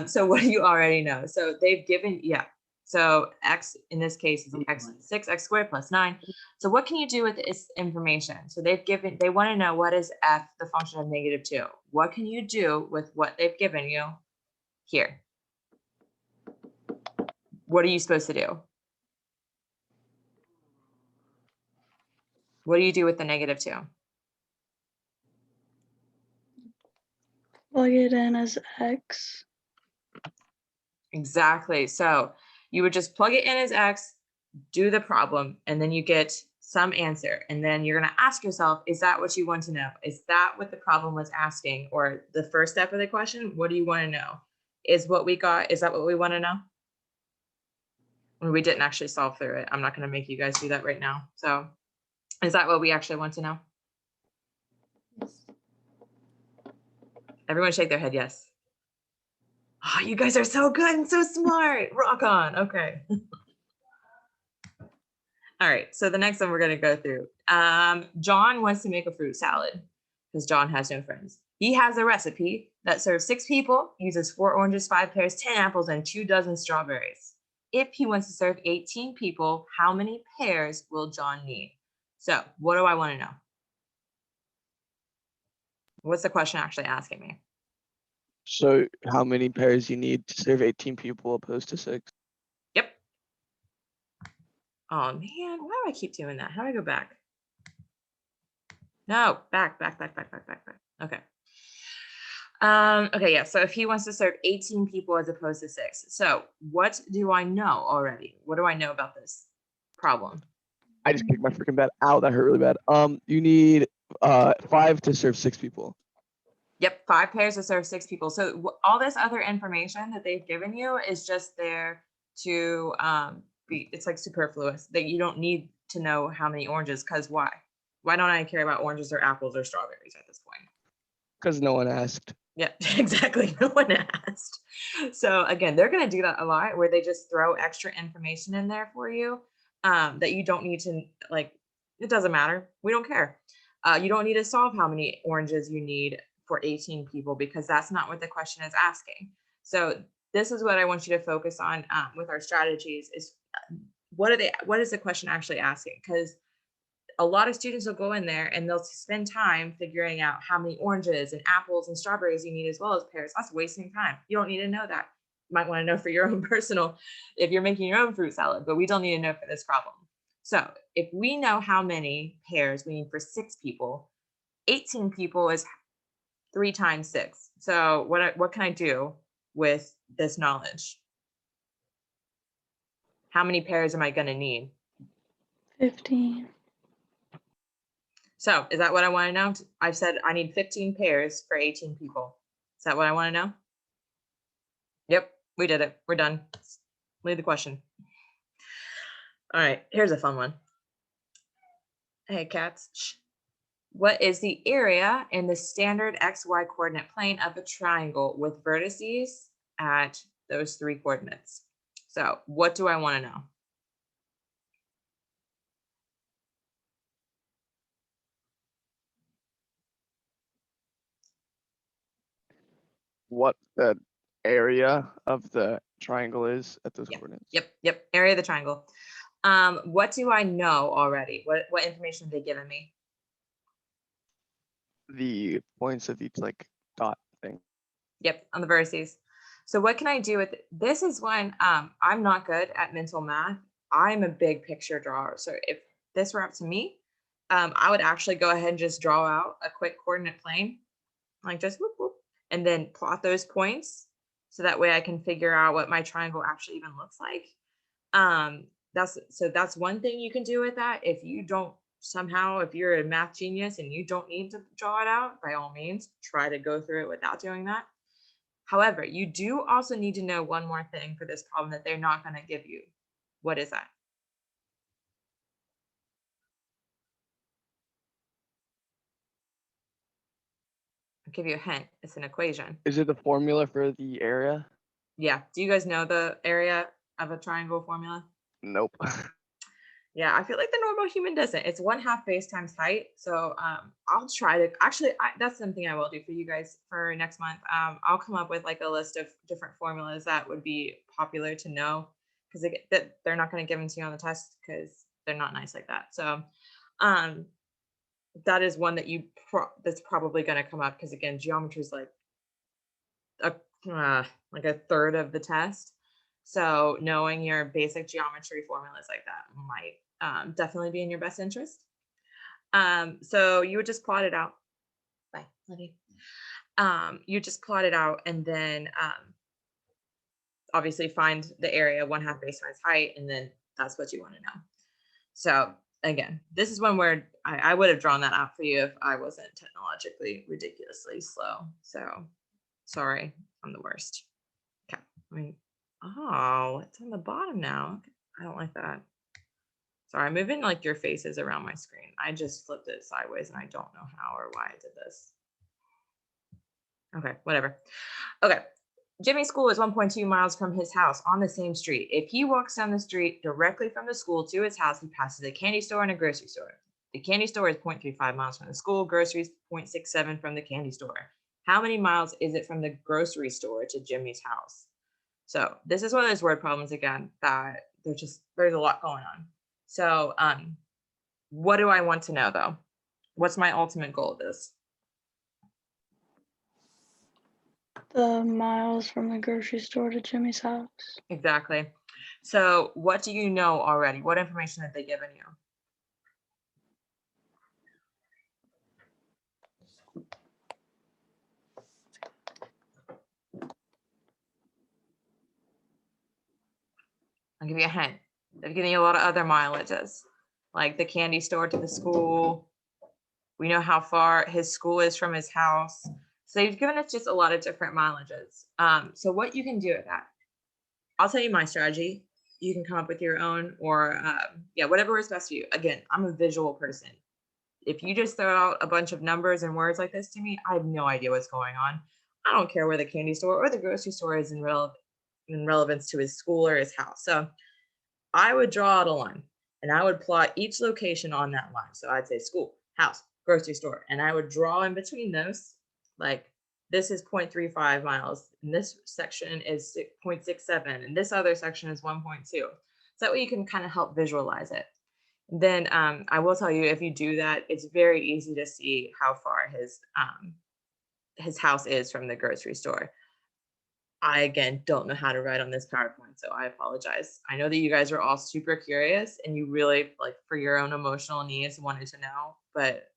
So what do you already know? So they've given, yeah. So x in this case is 6x squared plus 9. So what can you do with this information? So they want to know what is f, the function of -2. What can you do with what they've given you here? What are you supposed to do? What do you do with the -2? Plug it in as X. Exactly. So you would just plug it in as X, do the problem, and then you get some answer. And then you're going to ask yourself, is that what you want to know? Is that what the problem was asking? Or the first step of the question, what do you want to know? Is what we got, is that what we want to know? We didn't actually solve through it. I'm not going to make you guys do that right now. So is that what we actually want to know? Everyone shake their head yes. Oh, you guys are so good and so smart. Rock on. Okay. All right. So the next one we're going to go through. John wants to make a fruit salad because John has no friends. He has a recipe that serves 6 people, uses 4 oranges, 5 pears, 10 apples, and 2 dozen strawberries. If he wants to serve 18 people, how many pears will John need? So what do I want to know? What's the question actually asking me? So how many pears you need to serve 18 people opposed to 6? Yep. Oh man, why do I keep doing that? How do I go back? No, back. Okay. Okay, yeah. So if he wants to serve 18 people as opposed to 6. So what do I know already? What do I know about this problem? I just kicked my freaking bed out. That hurt really bad. You need 5 to serve 6 people. Yep, 5 pears to serve 6 people. So all this other information that they've given you is just there to it's like superfluous, that you don't need to know how many oranges, because why? Why don't I care about oranges or apples or strawberries at this point? Because no one asked. Yeah, exactly. No one asked. So again, they're going to do that a lot where they just throw extra information in there for you that you don't need to, like, it doesn't matter. We don't care. You don't need to solve how many oranges you need for 18 people because that's not what the question is asking. So this is what I want you to focus on with our strategies is what is the question actually asking? Because a lot of students will go in there and they'll spend time figuring out how many oranges and apples and strawberries you need as well as pears. That's wasting time. You don't need to know that. You might want to know for your own personal, if you're making your own fruit salad, but we don't need to know for this problem. So if we know how many pears we need for 6 people, 18 people is 3 times 6. So what can I do with this knowledge? How many pears am I going to need? 15. So is that what I want to know? I've said I need 15 pairs for 18 people. Is that what I want to know? Yep, we did it. We're done. Leave the question. All right, here's a fun one. Hey, cats. Shh. What is the area in the standard XY coordinate plane of a triangle with vertices at those 3 coordinates? So what do I want to know? What the area of the triangle is at those Yep. coordinates? Yep. Area of the triangle. What do I know already? What information have they given me? The points of each like dot thing. Yep, on the vertices. So what can I do with this? Is when I'm not good at mental math. I'm a big picture drawer. So if this were up to me, I would actually go ahead and just draw out a quick coordinate plane, like just whoop, whoop, and then plot those points. So that way I can figure out what my triangle actually even looks like. That's one thing you can do with that. If you don't somehow, if you're a math genius and you don't need to draw it out, by all means, try to go through it without doing that. However, you do also need to know one more thing for this problem that they're not going to give you. What is that? I'll give you a hint. It's an equation. Is it the formula for the area? Yeah. Do you guys know the area of a triangle formula? Nope. Yeah, I feel like the normal human doesn't. It's 1/2 base times height. So I'll try to actually. That's something I will do for you guys for next month. I'll come up with like a list of different formulas that would be popular to know, because they're not going to give them to you on the test because they're not nice like that. So that is one that that's probably going to come up, because again, geometry is like a third of the test. So knowing your basic geometry formulas like that might definitely be in your best interest. So you would just plot it out. Bye, love you. You just plot it out, and then obviously find the area 1/2 base times height, and then that's what you want to know. So again, this is one where I would have drawn that out for you if I wasn't technologically ridiculously slow. So sorry, I'm the worst. Okay, oh, it's on the bottom now. I don't like that. Sorry, I'm moving like your faces around my screen. I just flipped it sideways and I don't know how or why I did this. Okay, whatever. Okay, Jimmy's school is 1.2 miles from his house on the same street. If he walks down the street directly from the school to his house, he passes a candy store and a grocery store. The candy store is 0.35 miles from the school, groceries 0.67 from the candy store. How many miles is it from the grocery store to Jimmy's house? So this is one of those word problems again that there's a lot going on. So what do I want to know though? What's my ultimate goal of this? The miles from the grocery store to Jimmy's house. Exactly. So what do you know already? What information have they given you? I'll give you a hint. They've given you a lot of other mileages, like the candy store to the school. We know how far his school is from his house. So they've given us just a lot of different mileages. So what you can do with that, I'll tell you my strategy. You can come up with your own, or whatever is best for you. Again, I'm a visual person. If you just throw out a bunch of numbers and words like this to me, I have no idea what's going on. I don't care where the candy store or the grocery store is in relevance to his school or his house. So I would draw out a line and I would plot each location on that line. So I'd say school, house, grocery store, and I would draw in between those, like this is 0.35 miles, and this section is 0.67, and this other section is 1.2. So that way you can kind of help visualize it. Then I will tell you, if you do that, it's very easy to see how far his house is from the grocery store. I, again, don't know how to write on this PowerPoint, so I apologize. I know that you guys are all super curious and you really, like, for your own emotional needs, wanted to know, but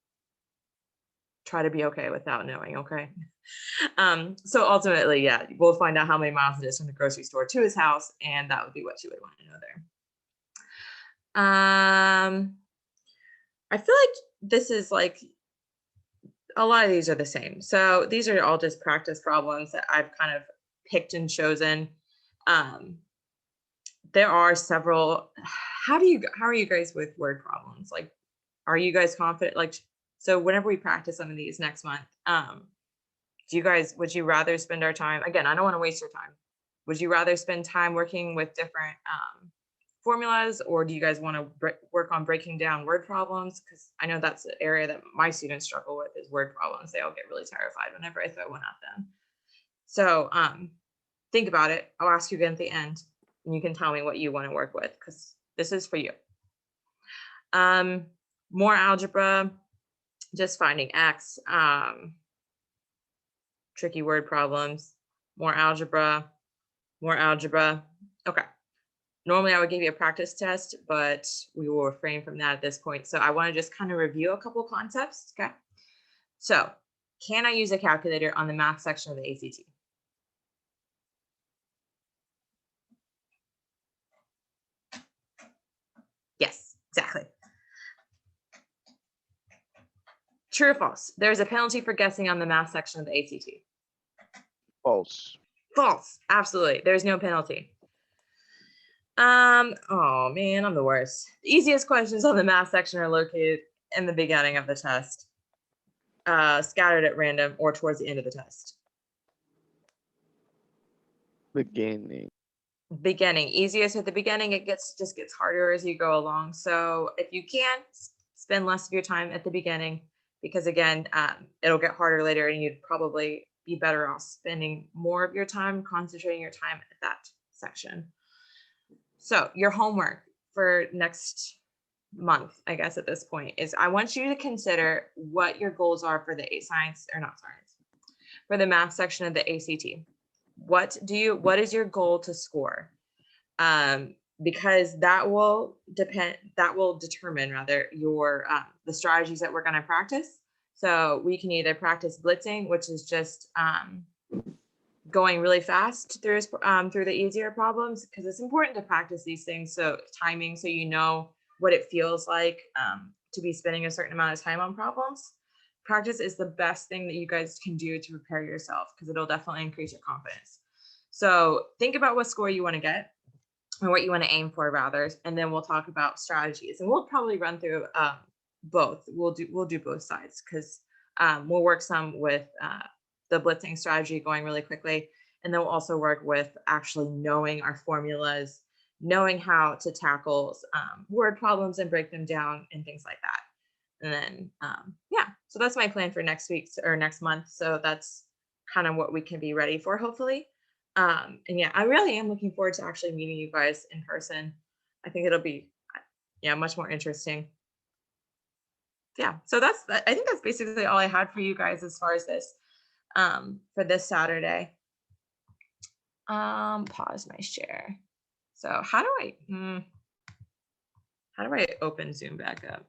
try to be okay without knowing, okay? So ultimately, yeah, we'll find out how many miles it is from the grocery store to his house, and that would be what you would want to know there. I feel like this is like, a lot of these are the same. So these are all just practice problems that I've kind of picked and chosen. There are several. How are you guys with word problems? Like, are you guys confident? Like, so whenever we practice some of these next month, would you rather spend our time, again, I don't want to waste your time. Would you rather spend time working with different formulas, or do you guys want to work on breaking down word problems? Because I know that's an area that my students struggle with, is word problems. They all get really terrified whenever I throw one at them. So think about it. I'll ask you again at the end, and you can tell me what you want to work with, because this is for you. More algebra, just finding X, tricky word problems, more algebra. Okay. Normally I would give you a practice test, but we will refrain from that at this point. So I want to just kind of review a couple concepts. Okay. So can I use a calculator on the math section of the ACT? Yes, exactly. True or false? There's a penalty for guessing on the math section of the ACT. False. False. Absolutely. There's no penalty. Oh man, I'm the worst. The easiest questions on the math section are located in the beginning of the test, scattered at random or towards the end of the test. Beginning. Beginning, easiest at the beginning. It just gets harder as you go along. So if you can, spend less of your time at the beginning, because again, it'll get harder later, and you'd probably be better off spending more of your time concentrating your time at that section. So your homework for next month, I guess at this point, is I want you to consider what your goals are for the for the math section of the ACT. What is your goal to score? Because that will determine rather your the strategies that we're going to practice. So we can either practice blitzing, which is just going really fast through the easier problems, because it's important to practice these things. So timing, so you know what it feels like to be spending a certain amount of time on problems. Practice is the best thing that you guys can do to prepare yourself, because it'll definitely increase your confidence. So think about what score you want to get, or what you want to aim for rather, and then we'll talk about strategies, and we'll probably run through both. We'll do both sides, because we'll work some with the blitzing strategy going really quickly, and then we'll also work with actually knowing our formulas, knowing how to tackle word problems and break them down and things like that. And then yeah, so that's my plan for next week or next month. So that's kind of what we can be ready for, hopefully. And yeah, I really am looking forward to actually meeting you guys in person. I think it'll be much more interesting. Yeah, so I think that's basically all I had for you guys as far as this for this Saturday. Pause my share. So how do I open Zoom back up?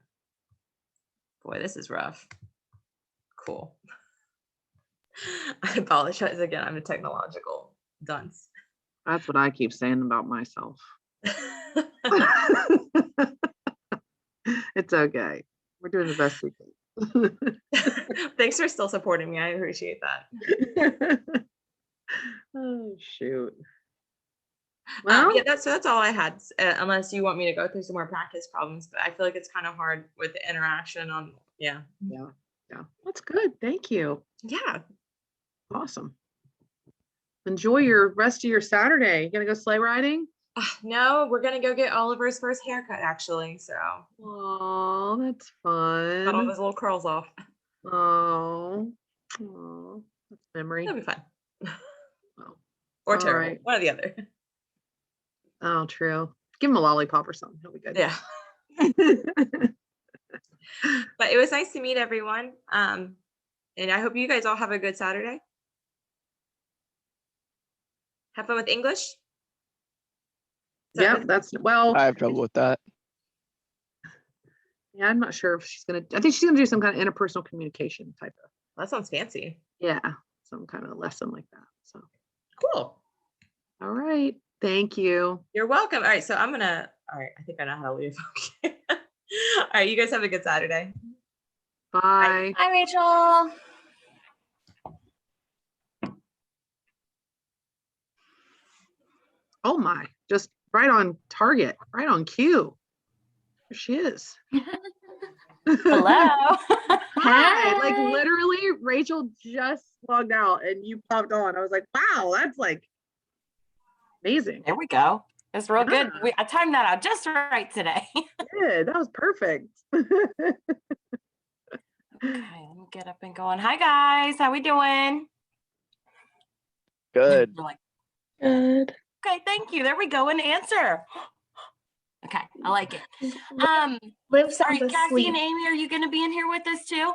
Boy, this is rough. Cool. I apologize again. I'm a technological dunce. That's what I keep saying about myself. It's okay. We're doing the best we can. Thanks for still supporting me. I appreciate that. Oh, shoot. Well, yeah, that's all I had. Unless you want me to go through some more practice problems, but I feel like it's kind of hard with the interaction on. Yeah. That's good. Thank you. Yeah. Awesome. Enjoy your rest of your Saturday. You gonna go sleigh riding? No, we're gonna go get Oliver's first haircut, actually. So. Oh, that's fun. Got all those little curls off. Oh, that's memory. That'll be fun. Well, or all terrible. right. One or the other. Oh, true. Give him a lollipop or something. He'll be good. Yeah. But it was nice to meet everyone. And I hope you guys all have a good Saturday. Have fun with English. Yeah, well. I have trouble with that. Yeah, I'm not sure if she's gonna. I think she's gonna do some kind of interpersonal communication type of. That sounds fancy. Yeah, some kind of lesson like that. So cool. All right. Thank you. You're welcome. All right, so I'm gonna. All right, I think I know how to leave. Okay. All right, you guys have a good Saturday. Bye. Hi, Rachel. Oh my, just right on target, right on cue. There she is. Hello. Hi. Like literally, Rachel just logged out and you popped on. I was like, wow, that's like amazing. There we go. It's real good. Yeah. I timed that out just right today. Yeah, that was perfect. Okay, let me get up and going. Hi guys, how we doing? Good. You're like, Good. okay, thank you. There we go. An answer. Okay, I like it. Liv All sounds right, Cassie asleep. and Amy, are you going to be in here with us too?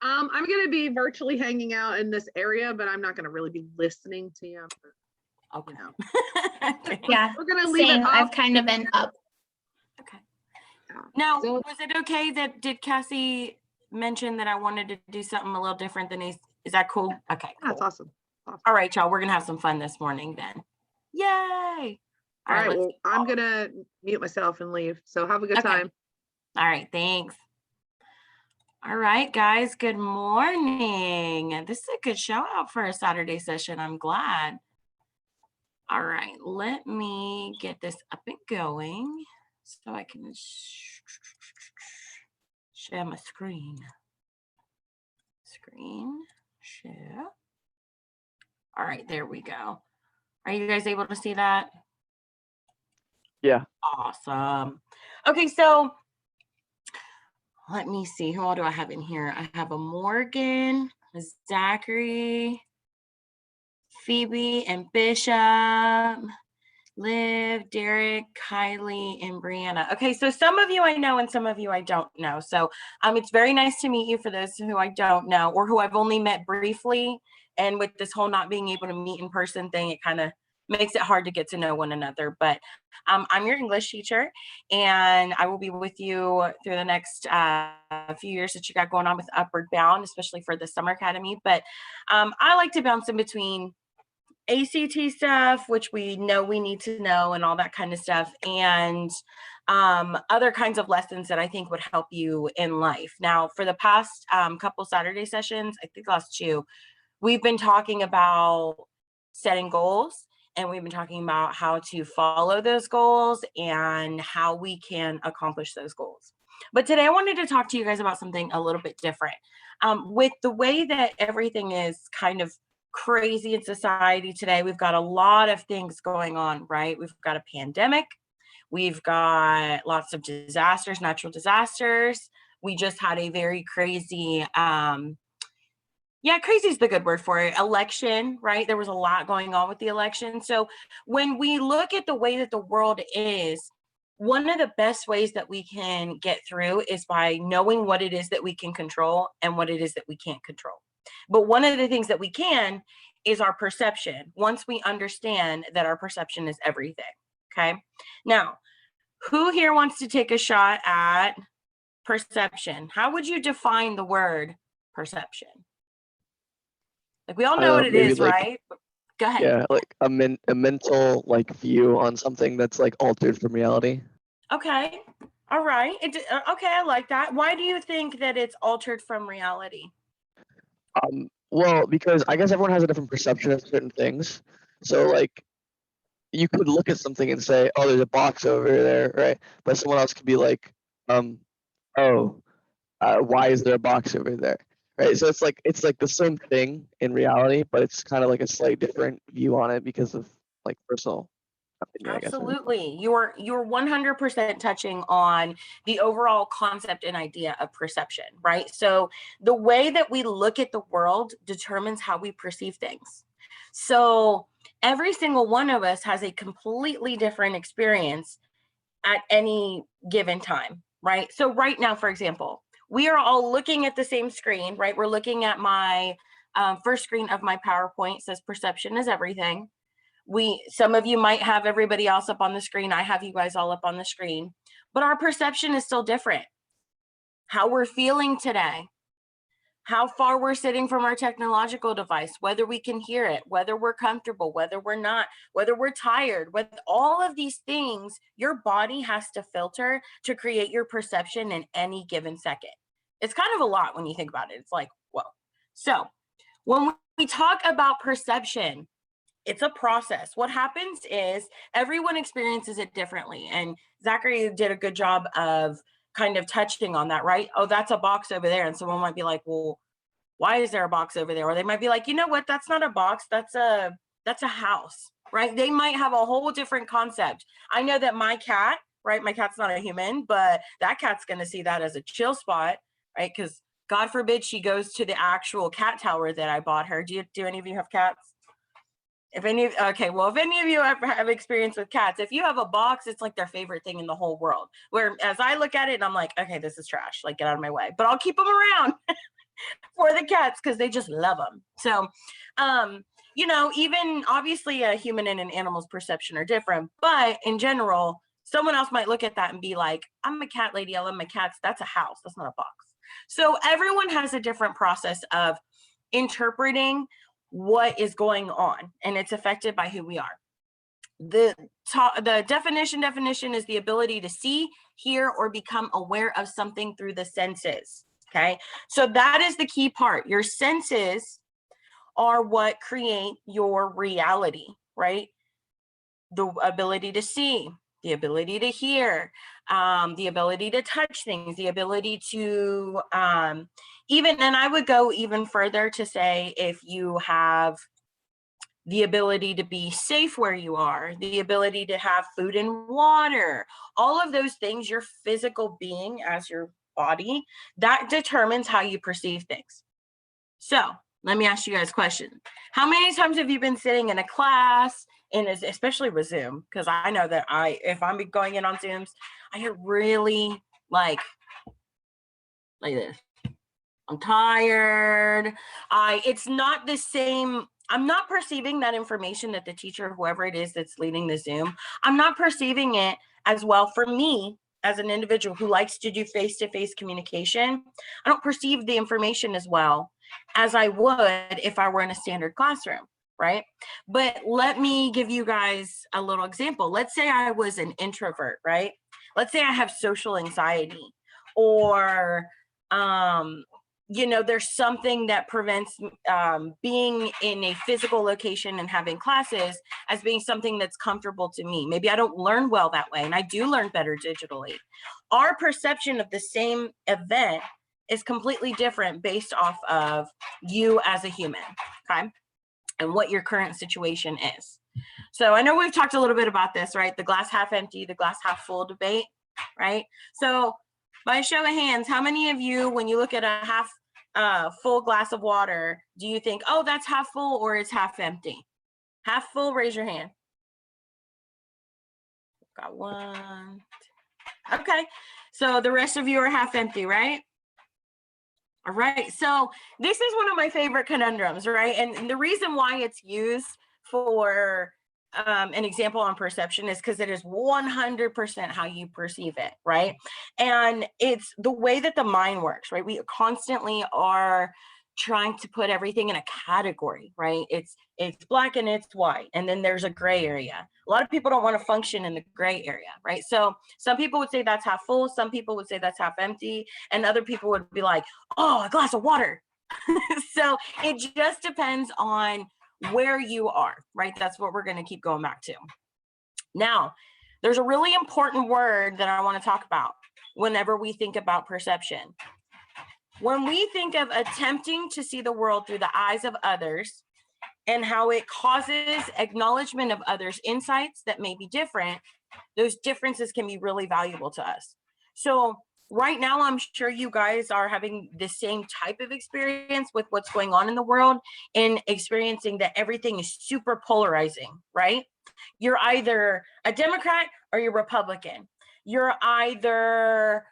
I'm gonna be virtually hanging out in this area, but I'm not gonna really be listening to you. Okay. know. Yeah, We're gonna leave same. it I've up. kind of been up. Okay. Yeah. Now, So- was it okay that did Cassie mention that I wanted to do something a little different than is that cool? Okay, Yeah, cool. it's awesome. All right, y'all, we're gonna have some fun this morning then. Yay! All right, let's well, get I'm going. gonna mute myself and leave. So have a good Okay. time. All right, thanks. All right, guys, good morning. This is a good show out for a Saturday session. I'm glad. All right, let me get this up and going so I can share my screen. Screen share. All right, there we go. Are you guys able to see that? Yeah. Awesome. Okay, so let me see. Who all do I have in here? I have a Morgan, a Zachary, Phoebe, and Bishop, Liv, Derek, Kylie, and Brianna. Okay, so some of you I know and some of you I don't know. So it's very nice to meet you for those who I don't know or who I've only met briefly. And with this whole not being able to meet in person thing, it kind of makes it hard to get to know one another. But I'm your English teacher, and I will be with you through the next few years that you got going on with Upward Bound, especially for the Summer Academy. But I like to bounce in between ACT stuff, which we know we need to know and all that kind of stuff, and other kinds of lessons that I think would help you in life. Now, for the past couple Saturday sessions, I think the last two, we've been talking about setting goals, and we've been talking about how to follow those goals and how we can accomplish those goals. But today I wanted to talk to you guys about something a little bit different. With the way that everything is kind of crazy in society today, we've got a lot of things going on, right? We've got a pandemic. We've got lots of disasters, natural disasters. We just had a very crazy, crazy is the good word for it. Election, right? There was a lot going on with the election. So when we look at the way that the world is, one of the best ways that we can get through is by knowing what it is that we can control and what it is that we can't control. But one of the things that we can is our perception. Once we understand that our perception is everything. Okay. Now, who here wants to take a shot at perception? How would you define the word perception? Like we all know what it Maybe is, like- right? Go ahead. Yeah, like a mental like view on something that's like altered from reality. Okay. All right. Okay, I like that. Why do you think that it's altered from reality? Well, because I guess everyone has a different perception of certain things. So like you could look at something and say, oh, there's a box over there, right? But someone else could be like, why is there a box over there? Right. So it's like the same thing in reality, but it's kind of like a slightly different view on it because of like personal opinion, I guess. Absolutely. You're 100% touching on the overall concept and idea of perception, right? So the way that we look at the world determines how we perceive things. So every single one of us has a completely different experience at any given time, right? So right now, for example, we are all looking at the same screen, right? We're looking at my first screen of my PowerPoint. It says perception is everything. Some of you might have everybody else up on the screen. I have you guys all up on the screen, but our perception is still different. How we're feeling today, how far we're sitting from our technological device, whether we can hear it, whether we're comfortable, whether we're not, whether we're tired, with all of these things, your body has to filter to create your perception in any given second. It's kind of a lot when you think about it. It's like, whoa. So when we talk about perception, it's a process. What happens is everyone experiences it differently. And Zachary did a good job of kind of touching on that, right? Oh, that's a box over there. And someone might be like, well, why is there a box over there? Or they might be like, you know what, that's not a box, that's a house, right? They might have a whole different concept. I know that my cat, right? My cat's not a human, but that cat's going to see that as a chill spot, right? Because God forbid she goes to the actual cat tower that I bought her. Do any of you have cats? If any of you have experience with cats, if you have a box, it's like their favorite thing in the whole world. Whereas I look at it and I'm like, okay, this is trash. Like, get out of my way. But I'll keep them around for the cats because they just love them. So, you know, even obviously a human and an animal's perception are different, but in general, someone else might look at that and be like, I'm a cat lady, I love my cats. That's a house, that's not a box. So everyone has a different process of interpreting what is going on, and it's affected by who we are. The definition is the ability to see, hear, or become aware of something through the senses. Okay, so that is the key part. Your senses are what create your reality, right? The ability to see, the ability to hear, the ability to touch things, the ability to and I would go even further to say, if you have the ability to be safe where you are, the ability to have food and water, all of those things, your physical being as your body, that determines how you perceive things. So let me ask you guys a question. How many times have you been sitting in a class, and especially with Zoom, because I know that if I'm going in on Zooms, I get really like this. I'm tired. It's not the same. I'm not perceiving that information that the teacher, whoever it is that's leading the Zoom, I'm not perceiving it as well. For me, as an individual who likes to do face-to-face communication, I don't perceive the information as well as I would if I were in a standard classroom, right? But let me give you guys a little example. Let's say I was an introvert, right? Let's say I have social anxiety, or you know, there's something that prevents being in a physical location and having classes as being something that's comfortable to me. Maybe I don't learn well that way, and I do learn better digitally. Our perception of the same event is completely different based off of you as a human, okay? And what your current situation is. So I know we've talked a little bit about this, right? The glass half empty, the glass half full debate, right? So by a show of hands, how many of you, when you look at a half full glass of water, do you think, oh, that's half full or it's half empty? Half full, raise your hand. Got one. Okay, so the rest of you are half empty, right? All right, so this is one of my favorite conundrums, right? And the reason why it's used for an example on perception is because it is 100% how you perceive it, right? And it's the way that the mind works, right? We constantly are trying to put everything in a category, right? It's black and it's white, and then there's a gray area. A lot of people don't want to function in the gray area, right? So some people would say that's half full, some people would say that's half empty, and other people would be like, oh, a glass of water. So it just depends on where you are, right? That's what we're going to keep going back to. Now, there's a really important word that I want to talk about whenever we think about perception. When we think of attempting to see the world through the eyes of others and how it causes acknowledgement of others' insights that may be different, those differences can be really valuable to us. So right now, I'm sure you guys are having the same type of experience with what's going on in the world and experiencing that everything is super polarizing, right? You're either a Democrat or you're Republican. You're either,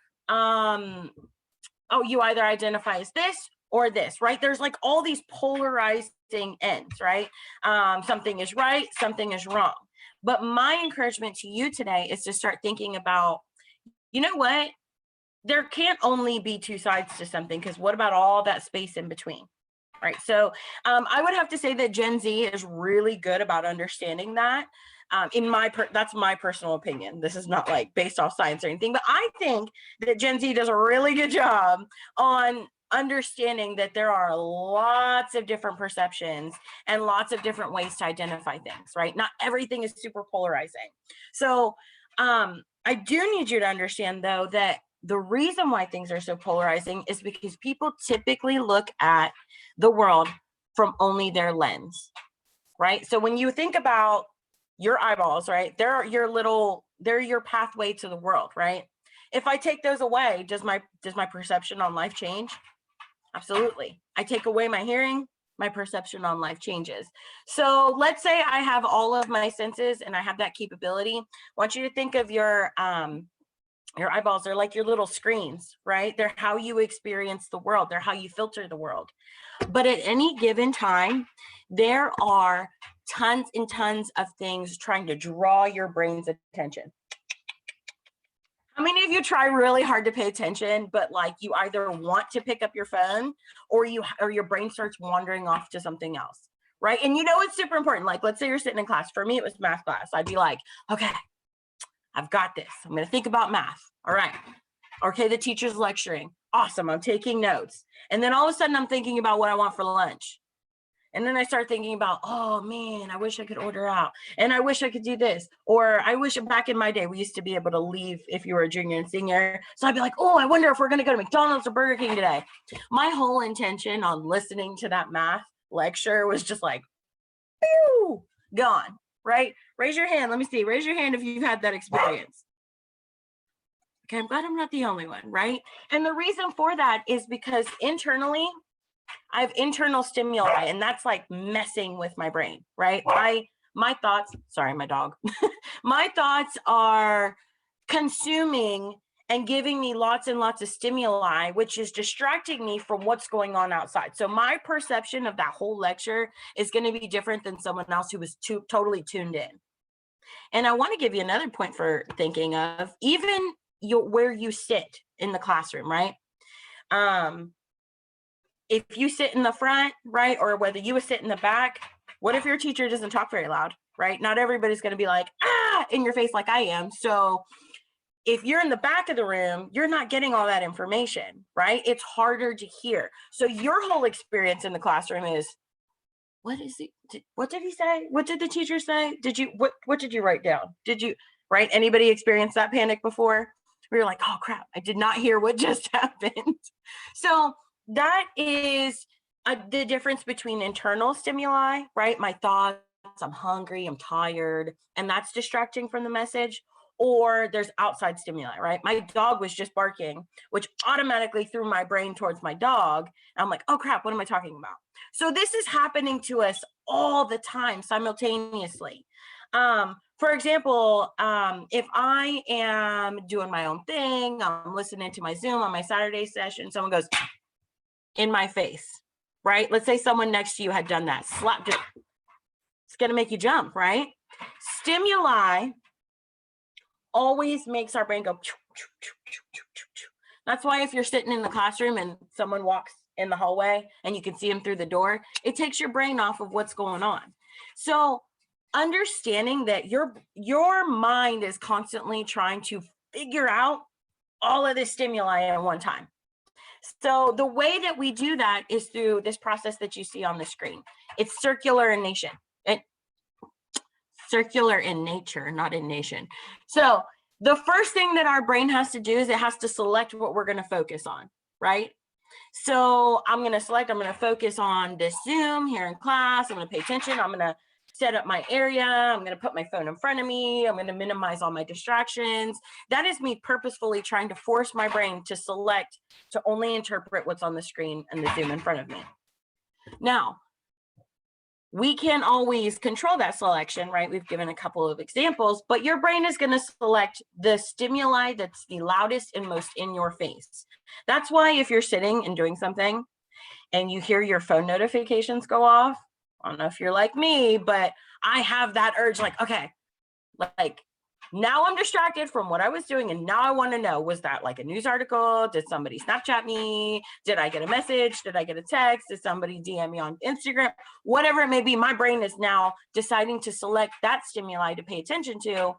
you either identify as this or this, right? There's like all these polarizing ends, right? Something is right, something is wrong. But my encouragement to you today is to start thinking about, you know what? There can't only be two sides to something, because what about all that space in between, right? So I would have to say that Gen Z is really good about understanding that. That's my personal opinion. This is not like based off science or anything, but I think that Gen Z does a really good job on understanding that there are lots of different perceptions and lots of different ways to identify things, right? Not everything is super polarizing. So I do need you to understand though that the reason why things are so polarizing is because people typically look at the world from only their lens, right? So when you think about your eyeballs, right, they're your pathway to the world, right? If I take those away, does my perception on life change? Absolutely. I take away my hearing, my perception on life changes. So let's say I have all of my senses and I have that capability. I want you to think of your eyeballs. They're like your little screens, right? They're how you experience the world. They're how you filter the world. But at any given time, there are tons and tons of things trying to draw your brain's attention. How many of you try really hard to pay attention, but like you either want to pick up your phone or your brain starts wandering off to something else, right? And you know it's super important. Like let's say you're sitting in class. For me, it was math class. I'd be like, okay, I've got this. I'm going to think about math. All right. Okay, the teacher's lecturing. Awesome. I'm taking notes. And then all of a sudden I'm thinking about what I want for lunch. And then I start thinking about, oh man, I wish I could order out. And I wish I could do this. Or I wish back in my day, we used to be able to leave if you were a junior and senior. So I'd be like, oh, I wonder if we're going to go to McDonald's or Burger King today. My whole intention on listening to that math lecture was just like, pew, gone, right? Raise your hand. Let me see. Raise your hand if you've had that experience. Okay, I'm glad I'm not the only one, right? And the reason for that is because internally, I have internal stimuli, and that's like messing with my brain, right? My thoughts, sorry, my dog. My thoughts are consuming and giving me lots and lots of stimuli, which is distracting me from what's going on outside. So my perception of that whole lecture is going to be different than someone else who was totally tuned in. And I want to give you another point for thinking of, even where you sit in the classroom, right? If you sit in the front, right, or whether you sit in the back, what if your teacher doesn't talk very loud, right? Not everybody's going to be like, ah, in your face like I am. So if you're in the back of the room, you're not getting all that information, right? It's harder to hear. So your whole experience in the classroom is, what is it? What did he say? What did the teacher say? What did you write down? Did you, right? Anybody experience that panic before? Where you're like, oh crap, I did not hear what just happened. So that is the difference between internal stimuli, right? My thoughts, I'm hungry, I'm tired, and that's distracting from the message. Or there's outside stimuli, right? My dog was just barking, which automatically threw my brain towards my dog. I'm like, oh crap, what am I talking about? So this is happening to us all the time simultaneously. For example, if I am doing my own thing, I'm listening to my Zoom on my Saturday session, someone goes in my face, right? Let's say someone next to you had done that, slapped it. It's gonna make you jump, right? Stimuli always makes our brain go. That's why if you're sitting in the classroom and someone walks in the hallway and you can see them through the door, it takes your brain off of what's going on. So understanding that your mind is constantly trying to figure out all of this stimuli at one time. So the way that we do that is through this process that you see on the screen. It's circular in nature. Circular in nature, not in nation. So the first thing that our brain has to do is it has to select what we're going to focus on, right? So I'm going to focus on this Zoom here in class. I'm going to pay attention. I'm going to set up my area. I'm going to put my phone in front of me. I'm going to minimize all my distractions. That is me purposefully trying to force my brain to select, to only interpret what's on the screen and the Zoom in front of me. Now, we can always control that selection, right? We've given a couple of examples, but your brain is going to select the stimuli that's the loudest and most in your face. That's why if you're sitting and doing something and you hear your phone notifications go off, I don't know if you're like me, but I have that urge like, okay, like Now I'm distracted from what I was doing. And now I want to know, was that like a news article? Did somebody Snapchat me? Did I get a message? Did I get a text? Did somebody DM me on Instagram? Whatever it may be, my brain is now deciding to select that stimuli to pay attention to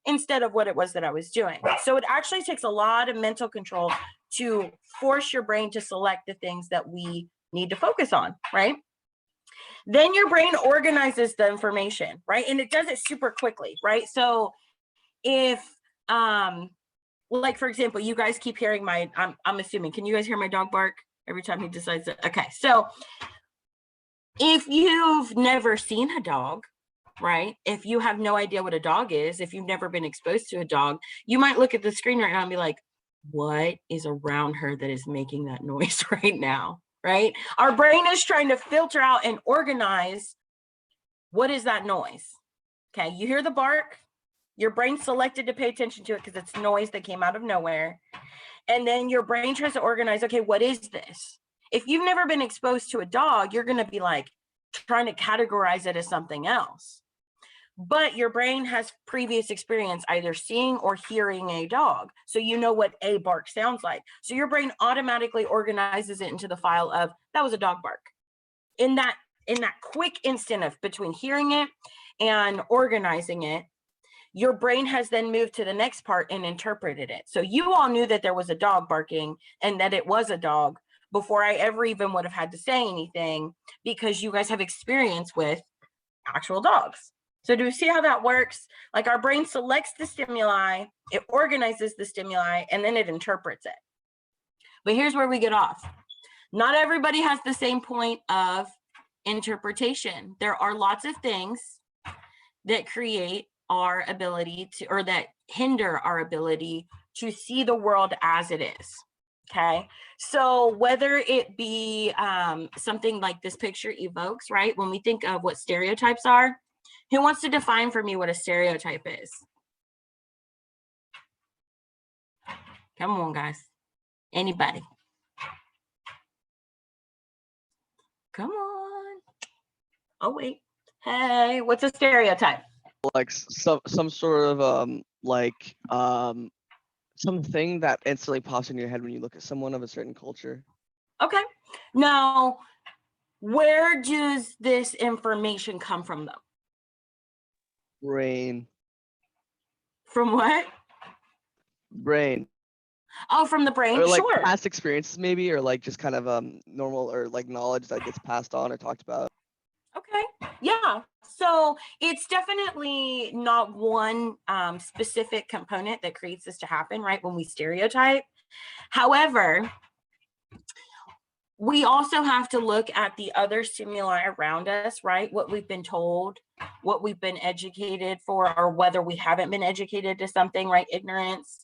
instead of what it was that I was doing. So it actually takes a lot of mental control to force your brain to select the things that we need to focus on, right? Then your brain organizes the information, right? And it does it super quickly, right? So if like for example, you guys keep hearing I'm assuming, can you guys hear my dog bark every time he decides to? Okay, so if you've never seen a dog, right? If you have no idea what a dog is, if you've never been exposed to a dog, you might look at the screen right now and be like, what is around her that is making that noise right now, right? Our brain is trying to filter out and organize, what is that noise? Okay, you hear the bark, your brain selected to pay attention to it because it's noise that came out of nowhere. And then your brain tries to organize, okay, what is this? If you've never been exposed to a dog, you're going to be like trying to categorize it as something else. But your brain has previous experience either seeing or hearing a dog. So you know what a bark sounds like. So your brain automatically organizes it into the file of, that was a dog bark. In that quick instant of between hearing it and organizing it, your brain has then moved to the next part and interpreted it. So you all knew that there was a dog barking and that it was a dog before I ever even would have had to say anything, because you guys have experience with actual dogs. So do you see how that works? Like our brain selects the stimuli, it organizes the stimuli, and then it interprets it. But here's where we get off. Not everybody has the same point of interpretation. There are lots of things that create our ability to, or that hinder our ability to see the world as it is. Okay, so whether it be something like this picture evokes, right? When we think of what stereotypes are, who wants to define for me what a stereotype is? Come on, guys. Anybody? Come on. Oh, wait. Hey, what's a stereotype? Like some sort of something that instantly pops in your head when you look at someone of a certain culture. Okay. Now, where does this information come from, though? Brain. From what? Brain. Oh, from the brain. Or like Sure. past experiences maybe, or like just kind of normal or like knowledge that gets passed on or talked about. Okay. Yeah. So it's definitely not one specific component that creates this to happen, right? When we stereotype. However, we also have to look at the other stimuli around us, right? What we've been told, what we've been educated for, or whether we haven't been educated to something, right? Ignorance.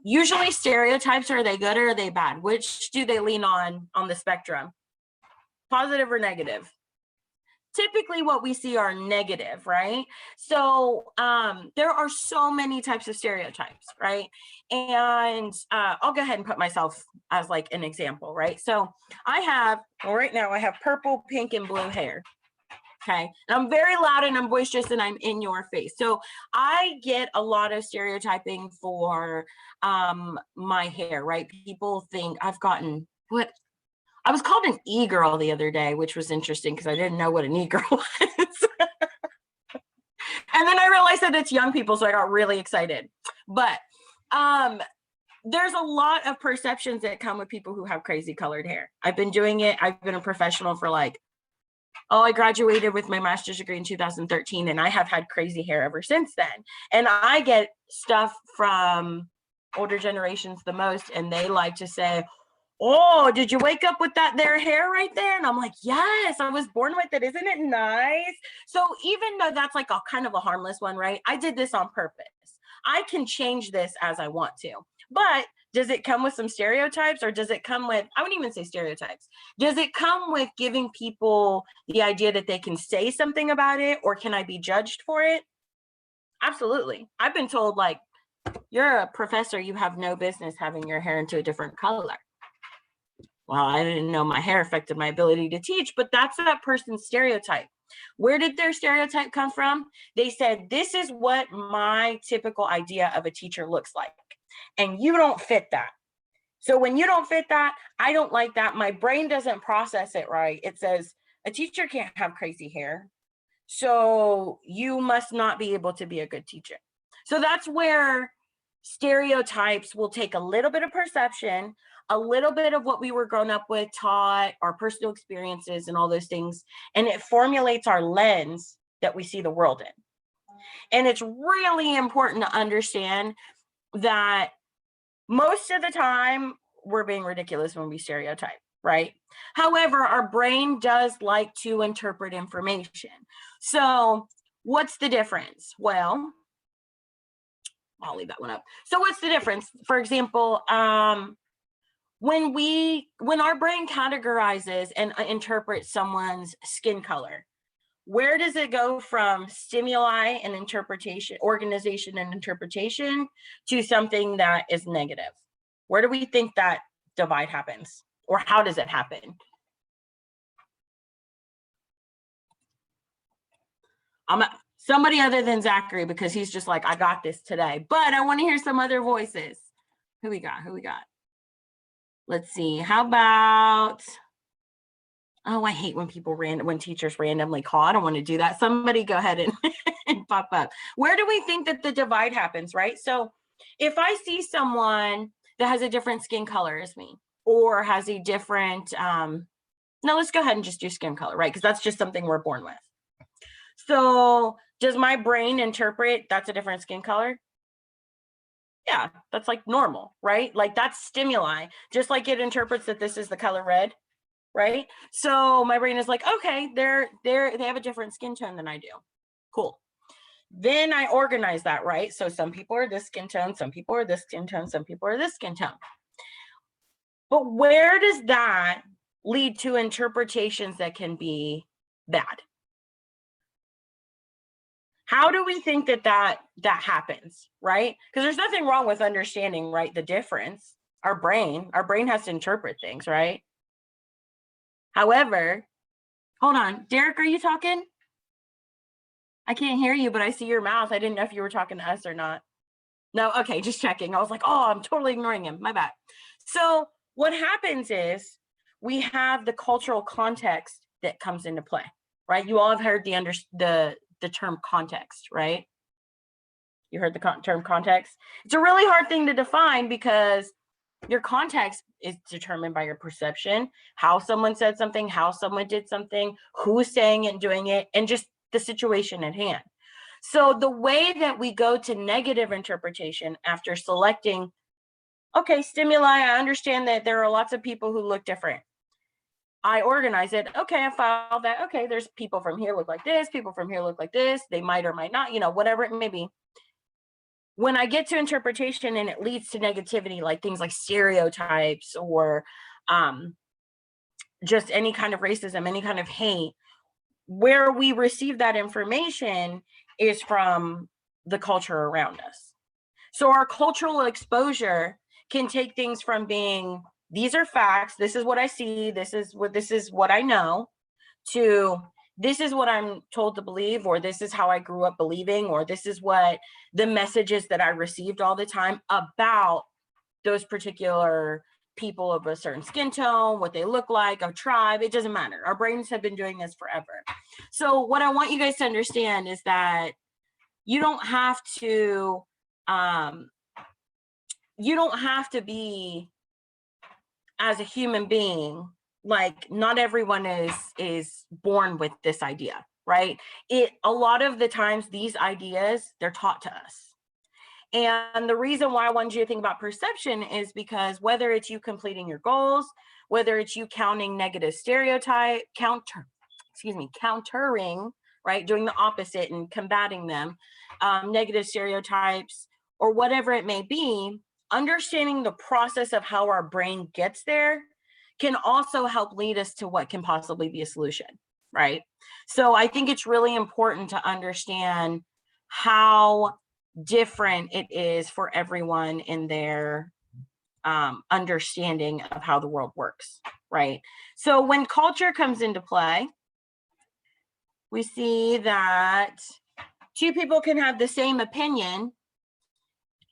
Usually stereotypes, are they good or are they bad? Which do they lean on the spectrum? Positive or negative? Typically what we see are negative, right? So there are so many types of stereotypes, right? And I'll go ahead and put myself as like an example, right? So right now I have purple, pink, and blue hair. Okay, and I'm very loud and I'm boisterous and I'm in your face. So I get a lot of stereotyping for my hair, right? People think I've gotten what? I was called an e-girl the other day, which was interesting because I didn't know what an e-girl was. And then I realized that it's young people, so I got really excited. But there's a lot of perceptions that come with people who have crazy colored hair. I've been doing it. I've been a professional for I graduated with my master's degree in 2013, and I have had crazy hair ever since then. And I get stuff from older generations the most, and they like to say, oh, did you wake up with their hair right there? And I'm like, yes, I was born with it. Isn't it nice? So even though that's like a kind of a harmless one, right? I did this on purpose. I can change this as I want to. But does it come with some stereotypes, or does it come with, I wouldn't even say stereotypes. Does it come with giving people the idea that they can say something about it, or can I be judged for it? Absolutely. I've been told, like, you're a professor, you have no business having your hair into a different color. Well, I didn't know my hair affected my ability to teach, but that's that person's stereotype. Where did their stereotype come from? They said, this is what my typical idea of a teacher looks like. And you don't fit that. So when you don't fit that, I don't like that. My brain doesn't process it right. It says, a teacher can't have crazy hair. So you must not be able to be a good teacher. So that's where stereotypes will take a little bit of perception, a little bit of what we were grown up with, taught, our personal experiences and all those things. And it formulates our lens that we see the world in. And it's really important to understand that most of the time we're being ridiculous when we stereotype, right? However, our brain does like to interpret information. So what's the difference? Well, I'll leave that one up. So what's the difference? For example, when our brain categorizes and interprets someone's skin color, where does it go from stimuli and interpretation, organization and interpretation, to something that is negative? Where do we think that divide happens? Or how does it happen? Somebody other than Zachary, because he's just like, I got this today. But I want to hear some other voices. Who we got? Let's see. How about, oh, I hate when when teachers randomly call. I don't want to do that. Somebody go ahead and pop up. Where do we think that the divide happens, right? So if I see someone that has a different skin color as me, or has a different, no, let's go ahead and just do skin color, right? Because that's just something we're born with. So does my brain interpret that's a different skin color? Yeah, that's like normal, right? Like that's stimuli, just like it interprets that this is the color red, right? So my brain is like, okay, they have a different skin tone than I do. Cool. Then I organize that, right? So some people are this skin tone, some people are this skin tone, some people are this skin tone. But where does that lead to interpretations that can be bad? How do we think that happens, right? Because there's nothing wrong with understanding, right, the difference. Our brain has to interpret things, right? However, hold on, Derek, are you talking? I can't hear you, but I see your mouth. I didn't know if you were talking to us or not. No, okay, just checking. I was like, oh, I'm totally ignoring him. My bad. So what happens is we have the cultural context that comes into play, right? You all have heard the term context, right? You heard the term context? It's a really hard thing to define because your context is determined by your perception, how someone said something, how someone did something, who's saying it and doing it, and just the situation at hand. So the way that we go to negative interpretation after selecting, okay, stimuli, I understand that there are lots of people who look different. I organize it. Okay, I filed that. Okay, there's people from here look like this, people from here look like this. They might or might not, whatever it may be. When I get to interpretation and it leads to negativity, like things like stereotypes or just any kind of racism, any kind of hate, where we receive that information is from the culture around us. So our cultural exposure can take things from being, these are facts, this is what I see, this is what I know, to this is what I'm told to believe, or this is how I grew up believing, or this is what the messages that I received all the time about those particular people of a certain skin tone, what they look like, a tribe, it doesn't matter. Our brains have been doing this forever. So what I want you guys to understand is that you don't have to be, as a human being, like not everyone is born with this idea, right? A lot of the times these ideas, they're taught to us. And the reason why I wanted you to think about perception is because whether it's you completing your goals, whether it's you countering negative stereotype, countering, right? Doing the opposite and combating them, negative stereotypes, or whatever it may be, understanding the process of how our brain gets there can also help lead us to what can possibly be a solution, right? So I think it's really important to understand how different it is for everyone in their understanding of how the world works, right? So when culture comes into play, we see that two people can have the same opinion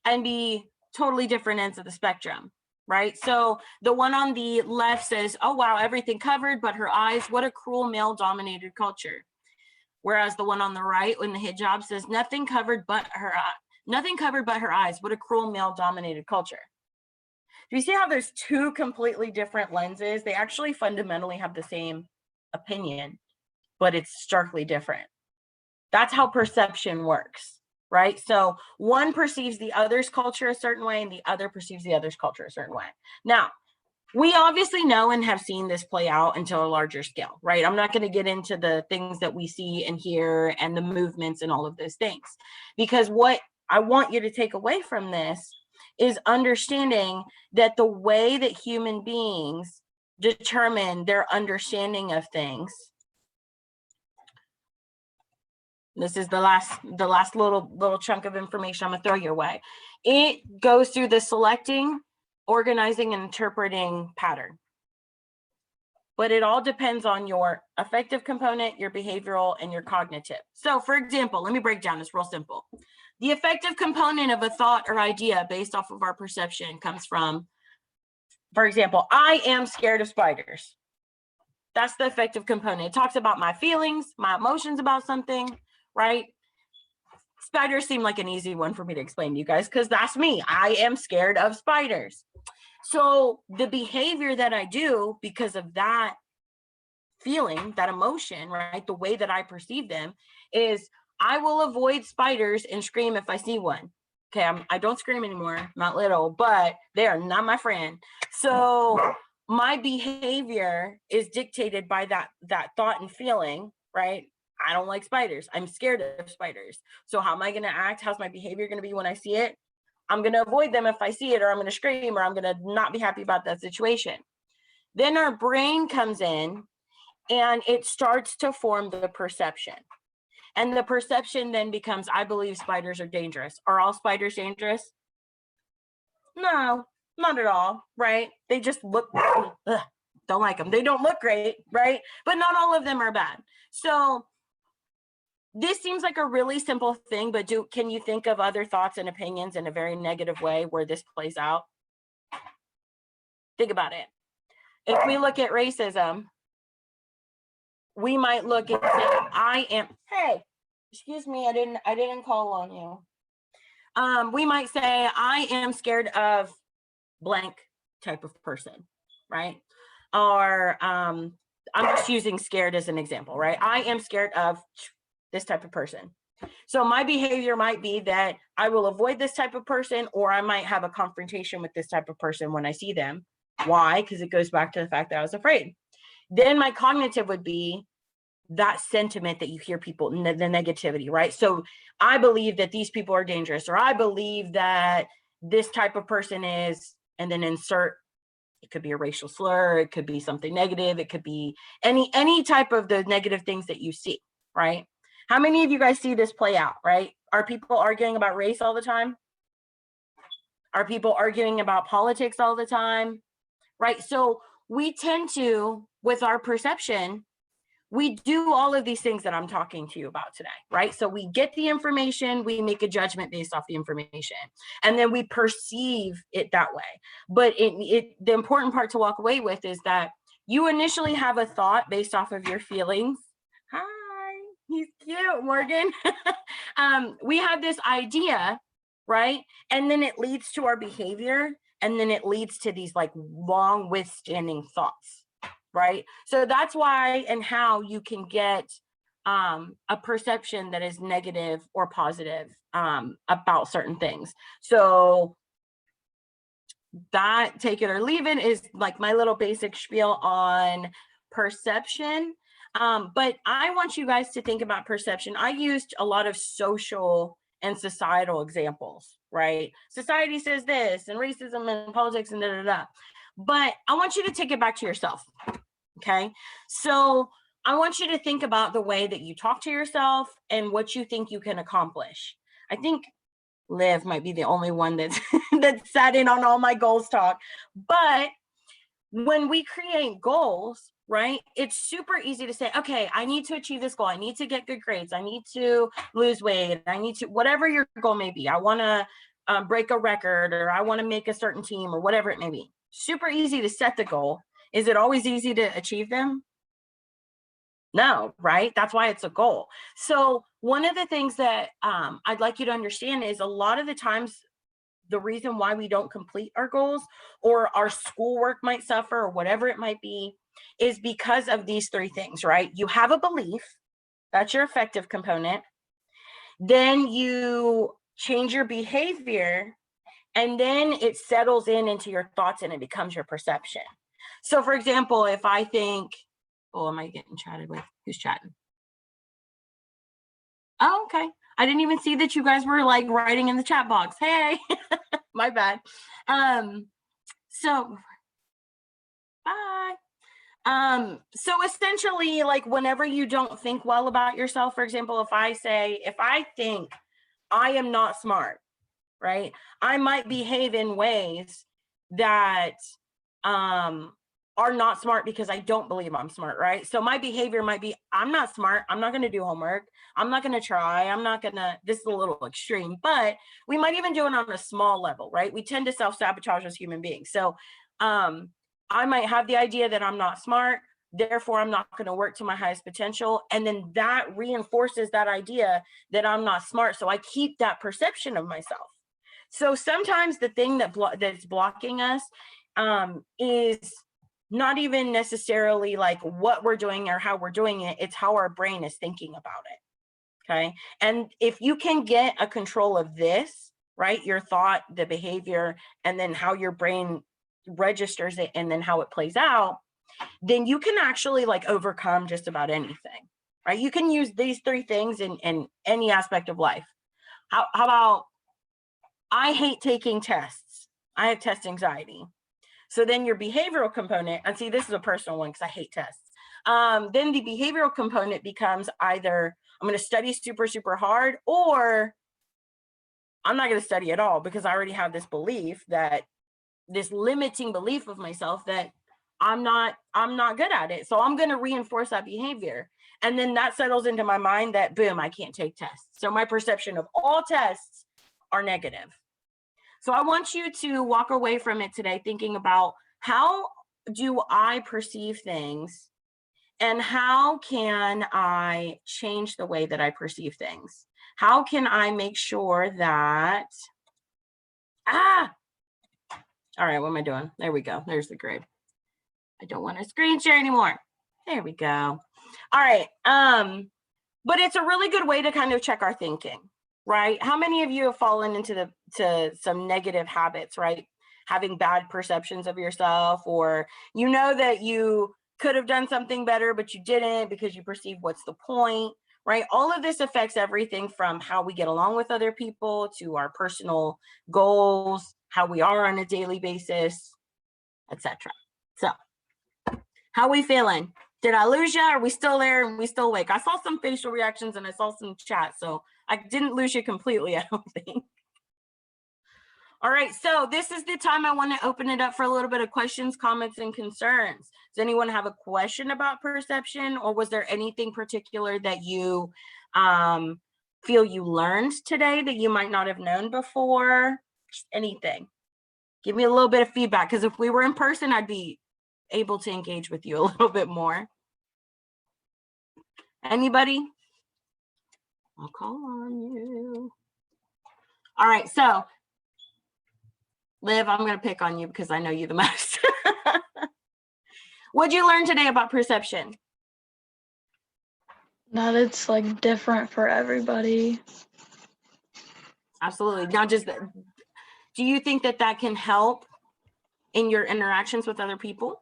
and be totally different ends of the spectrum, right? So the one on the left says, oh, wow, everything covered but her eyes. What a cruel male-dominated culture. Whereas the one on the right in the hijab says, nothing covered but her eyes. What a cruel male-dominated culture. Do you see how there's two completely different lenses? They actually fundamentally have the same opinion, but it's starkly different. That's how perception works, right? So one perceives the other's culture a certain way and the other perceives the other's culture a certain way. Now, we obviously know and have seen this play out until a larger scale, right? I'm not going to get into the things that we see and hear and the movements and all of those things, because what I want you to take away from this is understanding that the way that human beings determine their understanding of things, this is the last little chunk of information I'm gonna throw your way. It goes through the selecting, organizing, and interpreting pattern. But it all depends on your affective component, your behavioral, and your cognitive. So for example, let me break down this real simple. The affective component of a thought or idea based off of our perception comes from, for example, I am scared of spiders. That's the affective component. It talks about my feelings, my emotions about something, right? Spiders seem like an easy one for me to explain to you guys because that's me. I am scared of spiders. So the behavior that I do because of that feeling, that emotion, right? The way that I perceive them is I will avoid spiders and scream if I see one. Okay, I don't scream anymore, not little, but they are not my friend. So my behavior is dictated by that thought and feeling, right? I don't like spiders. I'm scared of spiders. So how am I going to act? How's my behavior going to be when I see it? I'm going to avoid them if I see it, or I'm going to scream, or I'm going to not be happy about that situation. Then our brain comes in and it starts to form the perception. And the perception then becomes, I believe spiders are dangerous. Are all spiders dangerous? No, not at all, right? They just look, don't like them. They don't look great, right? But not all of them are bad. So this seems like a really simple thing, but can you think of other thoughts and opinions in a very negative way where this plays out? Think about it. If we look at racism, we might look and say, hey, excuse me, I didn't call on you. We might say, I am scared of blank type of person, right? Or I'm just using scared as an example, right? I am scared of this type of person. So my behavior might be that I will avoid this type of person, or I might have a confrontation with this type of person when I see them. Why? Because it goes back to the fact that I was afraid. Then my cognitive would be that sentiment that you hear people, the negativity, right? So I believe that these people are dangerous, or I believe that this type of person is, and then insert, it could be a racial slur, it could be something negative, it could be any type of the negative things that you see, right? How many of you guys see this play out, right? Are people arguing about race all the time? Are people arguing about politics all the time? Right? So we tend to, with our perception, we do all of these things that I'm talking to you about today, right? So we get the information, we make a judgment based off the information, and then we perceive it that way. But the important part to walk away with is that you initially have a thought based off of your feelings. Hi, he's cute, Morgan. We have this idea, right? And then it leads to our behavior, and then it leads to these like long withstanding thoughts, right? So that's why and how you can get a perception that is negative or positive about certain things. So that, take it or leave it, is like my little basic spiel on perception. But I want you guys to think about perception. I used a lot of social and societal examples, right? Society says this, and racism and politics and da-da-da. But I want you to take it back to yourself, okay? So I want you to think about the way that you talk to yourself and what you think you can accomplish. I think Liv might be the only one that's that sat in on all my goals talk. But when we create goals, right? It's super easy to say, okay, I need to achieve this goal. I need to get good grades. I need to lose weight. I need to, whatever your goal may be. I want to break a record, or I want to make a certain team, or whatever it may be. Super easy to set the goal. Is it always easy to achieve them? No, right? That's why it's a goal. So one of the things that I'd like you to understand is a lot of the times the reason why we don't complete our goals, or our schoolwork might suffer, or whatever it might be, is because of these three things, right? You have a belief, that's your affective component. Then you change your behavior, and then it settles into your thoughts and it becomes your perception. So for example, if I think, oh, am I getting chatted with? Who's chatting? Oh, okay. I didn't even see that you guys were like writing in the chat box. Hey, my bad. So bye. So essentially, like whenever you don't think well about yourself, for example, if I think I am not smart, right? I might behave in ways that are not smart because I don't believe I'm smart, right? So my behavior might be, I'm not smart. I'm not going to do homework. I'm not going to try. This is a little extreme, but we might even do it on a small level, right? We tend to self-sabotage as human beings. So I might have the idea that I'm not smart, therefore I'm not going to work to my highest potential. And then that reinforces that idea that I'm not smart. So I keep that perception of myself. So sometimes the thing that's blocking us is not even necessarily like what we're doing or how we're doing it. It's how our brain is thinking about it. Okay. And if you can get a control of this, right, your thought, the behavior, and then how your brain registers it, and then how it plays out, then you can actually like overcome just about anything, right? You can use these three things in any aspect of life. How about, I hate taking tests. I have test anxiety. So then your behavioral component, and see, this is a personal one because I hate tests. Then the behavioral component becomes either I'm going to study super, super hard, or I'm not going to study at all because I already have this belief, that this limiting belief of myself that I'm not good at it. So I'm going to reinforce that behavior. And then that settles into my mind that boom, I can't take tests. So my perception of all tests are negative. So I want you to walk away from it today thinking about, how do I perceive things, and how can I change the way that I perceive things? How can I make sure that, all right, what am I doing? There we go. There's the grade. I don't want to screen share anymore. There we go. All right. But it's a really good way to kind of check our thinking, right? How many of you have fallen into some negative habits, right? Having bad perceptions of yourself, or you know that you could have done something better, but you didn't because you perceive what's the point, right? All of this affects everything from how we get along with other people to our personal goals, how we are on a daily basis, etc. So how are we feeling? Did I lose you? Are we still there? Are we still awake? I saw some facial reactions and I saw some chat, so I didn't lose you completely, I don't think. All right, so this is the time I want to open it up for a little bit of questions, comments, and concerns. Does anyone have a question about perception, or was there anything particular that you feel you learned today that you might not have known before? Just anything. Give me a little bit of feedback, because if we were in person, I'd be able to engage with you a little bit more. Anybody? I'll call on you. All right, so Liv, I'm going to pick on you because I know you the most. What'd you learn today about perception? That it's like different for everybody. Absolutely. Now, do you think that can help in your interactions with other people?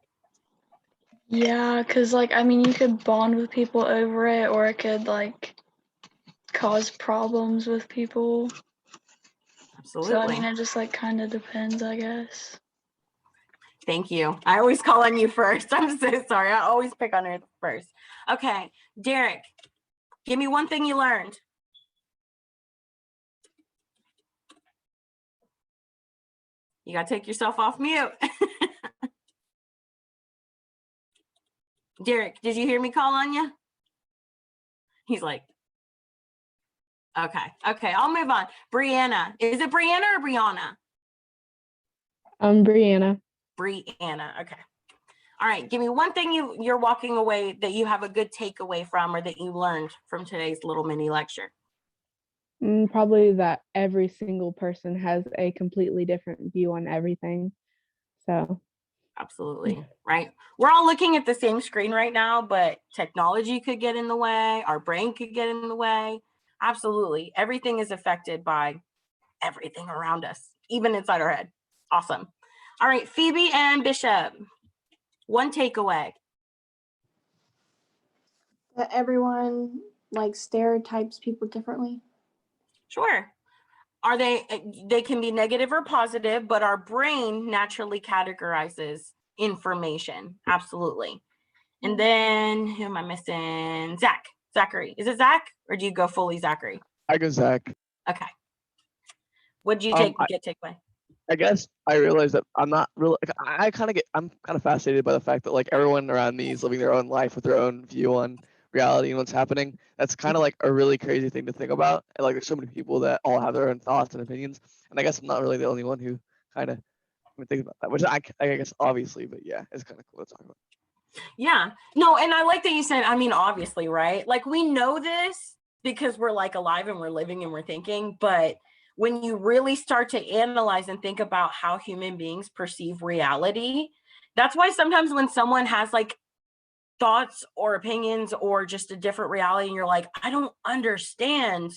Yeah, because like, I mean, you could bond with people over it, or it could like cause problems with people. Absolutely. So I mean, it just like kind of depends, I guess. Thank you. I always call on you first. I'm so sorry. I always pick on her first. Okay, Derek, give me one thing you learned. You got to take yourself off mute. Derek, did you hear me call on you? He's like, okay, I'll move on. Brianna, is it Brianna or Brianna? Brianna. Brianna, okay. All right, give me one thing you're walking away that you have a good takeaway from or that you learned from today's little mini lecture. Probably that every single person has a completely different view on everything. So. Absolutely, right? We're all looking at the same screen right now, but technology could get in the way. Our brain could get in the way. Absolutely. Everything is affected by everything around us, even inside our head. Awesome. All right, Phoebe and Bishop, one takeaway. That everyone like stereotypes people differently. Sure. Are they can be negative or positive, but our brain naturally categorizes information. Absolutely. And then who am I missing? Zachary. Is it Zach or do you go fully Zachary? I go Zach. Okay. What did you get takeaway? I guess I realized that I'm not really, I'm kind of fascinated by the fact that like everyone around me is living their own life with their own view on reality and what's happening. That's kind of like a really crazy thing to think about. And like there's so many people that all have their own thoughts and opinions. And I guess I'm not really the only one who kind of think about that, which I guess obviously, but yeah, it's kind of cool to talk about. Yeah, no, and I like that you said, I mean, obviously, right? Like we know this because we're like alive and we're living and we're thinking, but when you really start to analyze and think about how human beings perceive reality, that's why sometimes when someone has like thoughts or opinions or just a different reality, and you're like, I don't understand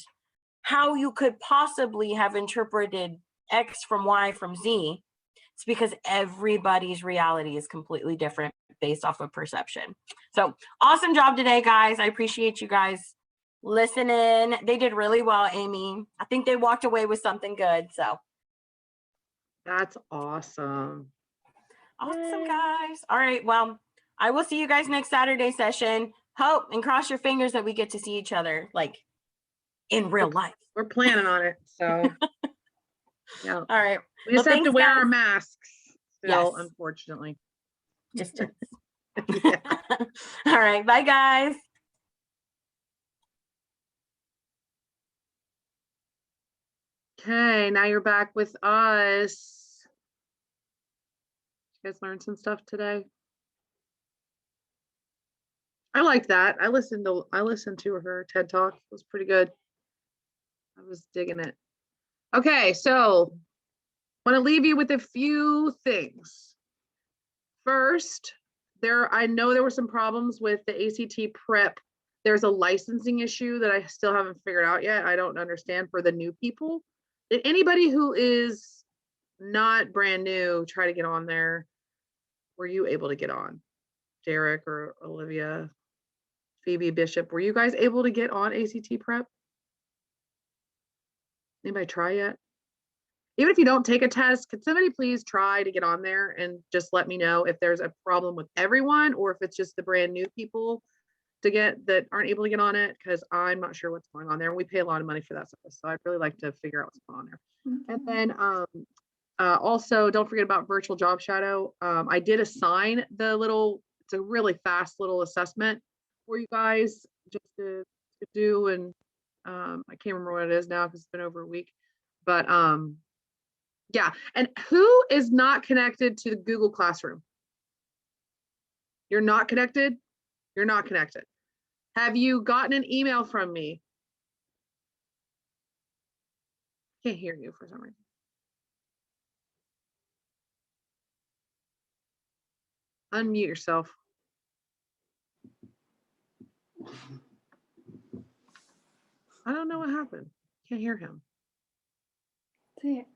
how you could possibly have interpreted X from Y from Z. It's because everybody's reality is completely different based off of perception. So awesome job today, guys. I appreciate you guys listening. They did really well, Amy. I think they walked away with something good. So that's awesome. Awesome, guys. All right. Well, I will see you guys next Saturday session. Hope and cross your fingers that we get to see each other like in real life. We're planning on it. So yeah. All right. We just have to wear our masks still, Yes. Unfortunately. Just yeah. All right. Bye, guys. Okay, now you're back with us. You guys learned some stuff today. I liked that. I listened to her TED Talk. It was pretty good. I was digging it. Okay, so I want to leave you with a few things. First, I know there were some problems with the ACT prep. There's a licensing issue that I still haven't figured out yet. I don't understand for the new people. Did anybody who is not brand new try to get on there? Were you able to get on? Derek or Olivia, Phoebe, Bishop, were you guys able to get on ACT prep? Anybody try yet? Even if you don't take a test, could somebody please try to get on there and just let me know if there's a problem with everyone or if it's just the brand new people that aren't able to get on it, because I'm not sure what's going on there. We pay a lot of money for that stuff, so I'd really like to figure out what's going on there. And then also don't forget about virtual job shadow. I did assign it's a really fast little assessment for you guys just to do, and I can't remember what it is now because it's been over a week, but yeah. And who is not connected to the Google Classroom? You're not connected? You're not connected. Have you gotten an email from me? Can't hear you for some reason. Unmute yourself. I don't know what happened. Can't hear him. See it.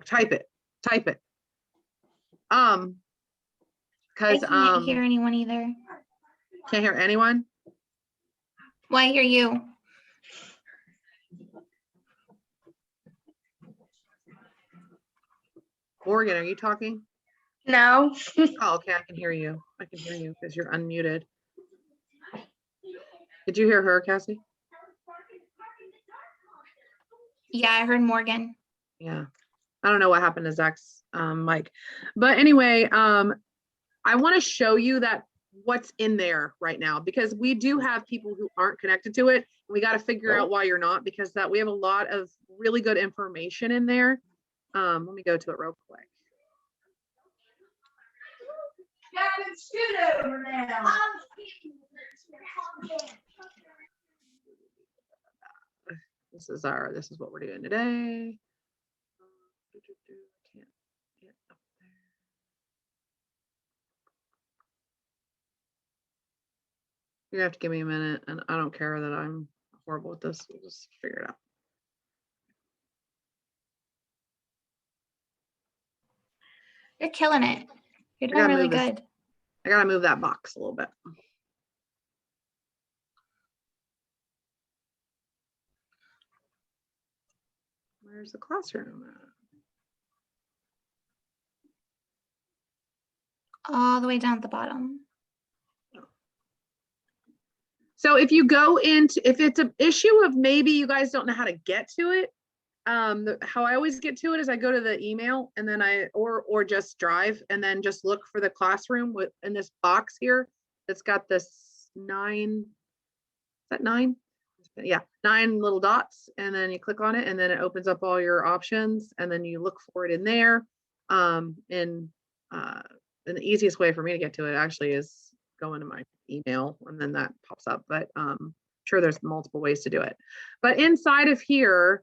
Type it. Because I can't hear anyone either. Can't hear anyone? Well, I hear you. Morgan, are you talking? No. Oh, okay, I can hear you. I can hear you because you're unmuted. Did you hear her, Cassie? Yeah, I heard Morgan. Yeah. I don't know what happened to Zach's mic. But anyway, I want to show you that what's in there right now, because we do have people who aren't connected to it. We got to figure out why you're not, because that we have a lot of really good information in there. Let me go to it real quick. This is what we're doing today. Can't get up there. You're gonna have to give me a minute, and I don't care that I'm horrible with this. We'll just figure it out. You're killing it. You're I doing gotta really move this. good. I gotta move that box a little bit. Where's the classroom at? All the way down at the bottom. So if you go into, if it's an issue of maybe you guys don't know how to get to it, how I always get to it is I go to the email and then or just drive and then just look for the classroom in this box here that's got this 9, is that 9? Yeah, 9 little dots, and then you click on it and then it opens up all your options and then you look for it in there. And the easiest way for me to get to it actually is go into my email and then that pops up, but sure there's multiple ways to do it. But inside of here,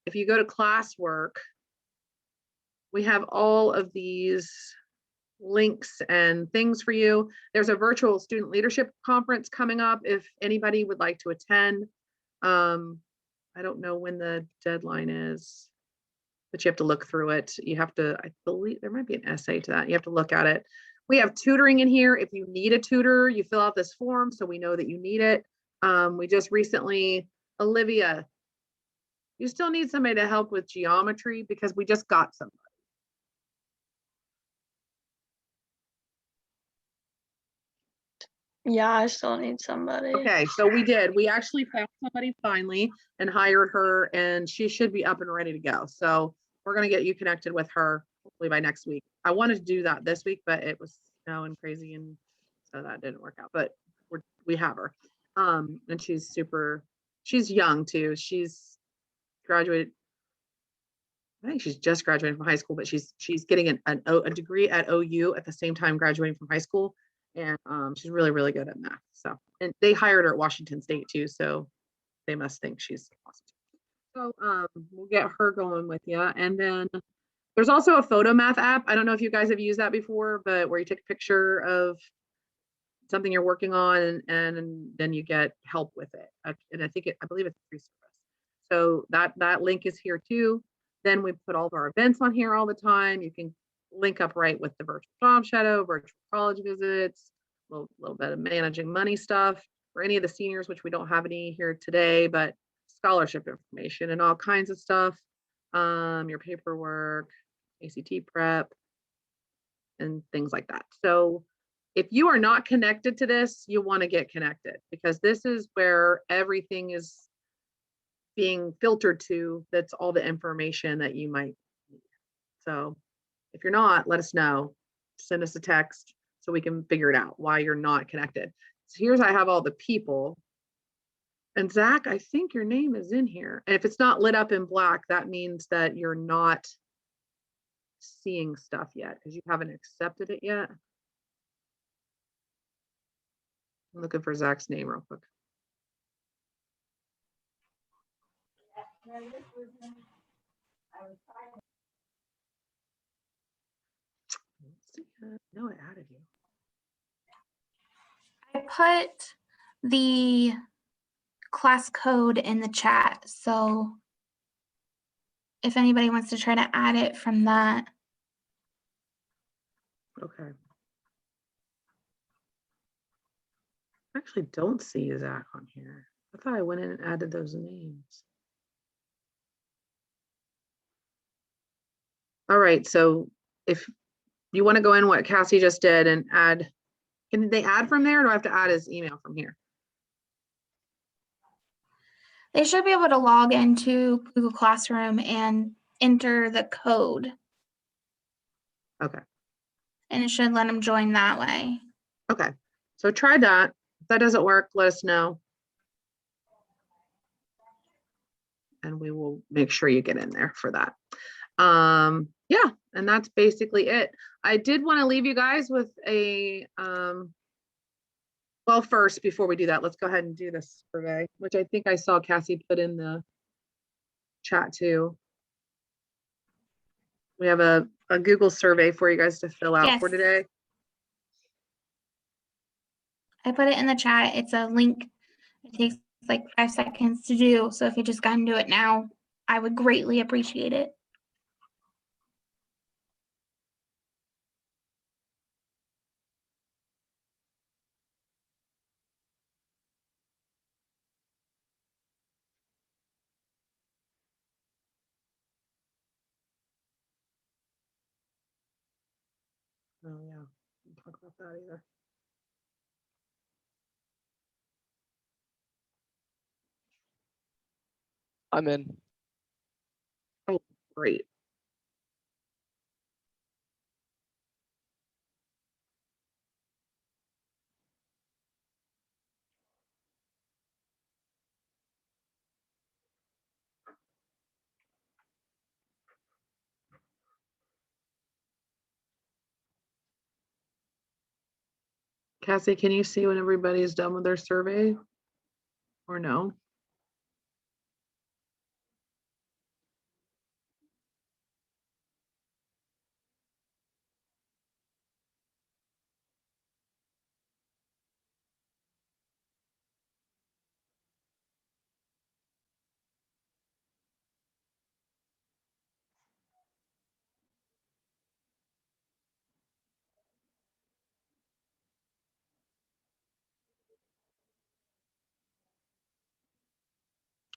if you go to classwork, we have all of these links and things for you. There's a virtual student leadership conference coming up if anybody would like to attend. I don't know when the deadline is, but you have to look through it. You have to, I believe there might be an essay to that. You have to look at it. We have tutoring in here. If you need a tutor, you fill out this form so we know that you need it. We just recently, Olivia, you still need somebody to help with geometry because we just got somebody. Yeah, I still need somebody. Okay, so we did. We actually found somebody finally and hired her, and she should be up and ready to go. So we're gonna get you connected with her hopefully by next week. I wanted to do that this week, but it was snowing crazy, and so that didn't work out. But we have her, and she's young too. She's graduated. I think she's just graduating from high school, but she's getting a degree at OU at the same time graduating from high school. And she's really, really good at math. So, and they hired her at Washington State too. So they must think she's awesome. So we'll get her going with you. And then there's also a photo math app. I don't know if you guys have used that before, but where you take a picture of something you're working on and then you get help with it. And I believe it's a free service. So that link is here too. Then we put all of our events on here all the time. You can link up right with the virtual job shadow, virtual college visits, a little bit of managing money stuff for any of the seniors, which we don't have any here today, but scholarship information and all kinds of stuff. Your paperwork, ACT prep, and things like that. So if you are not connected to this, you want to get connected because this is where everything is being filtered to. That's all the information that you might need. So if you're not, let us know. Send us a text so we can figure it out why you're not connected. So here's, I have all the people. And Zach, I think your name is in here. And if it's not lit up in black, that means that you're not seeing stuff yet because you haven't accepted it yet. I'm looking for Zach's name real quick. No, I added you. I put the class code in the chat. So if anybody wants to try to add it from that. Okay. I actually don't see Zach on here. I thought I went in and added those names. All right, so if you want to go in what Cassie just did and add, can they add from there or do I have to add his email from here? They should be able to log into Google Classroom and enter the code. Okay. And it should let them join that way. Okay. So try that. If that doesn't work, let us know. And we will make sure you get in there for that. Yeah, and that's basically it. I did want to leave you guys with a, well, first, before we do that, let's go ahead and do this survey, which I think I saw Cassie put in the chat too. We have a Google survey for you guys to fill out for Yes. today. I put it in the chat. It's a link. It takes like 5 seconds to do. So if you just got into it now, I would greatly appreciate it. Oh yeah, we'll talk about that either. I'm in. Oh, great. Cassie, can you see when everybody's done with their survey or no?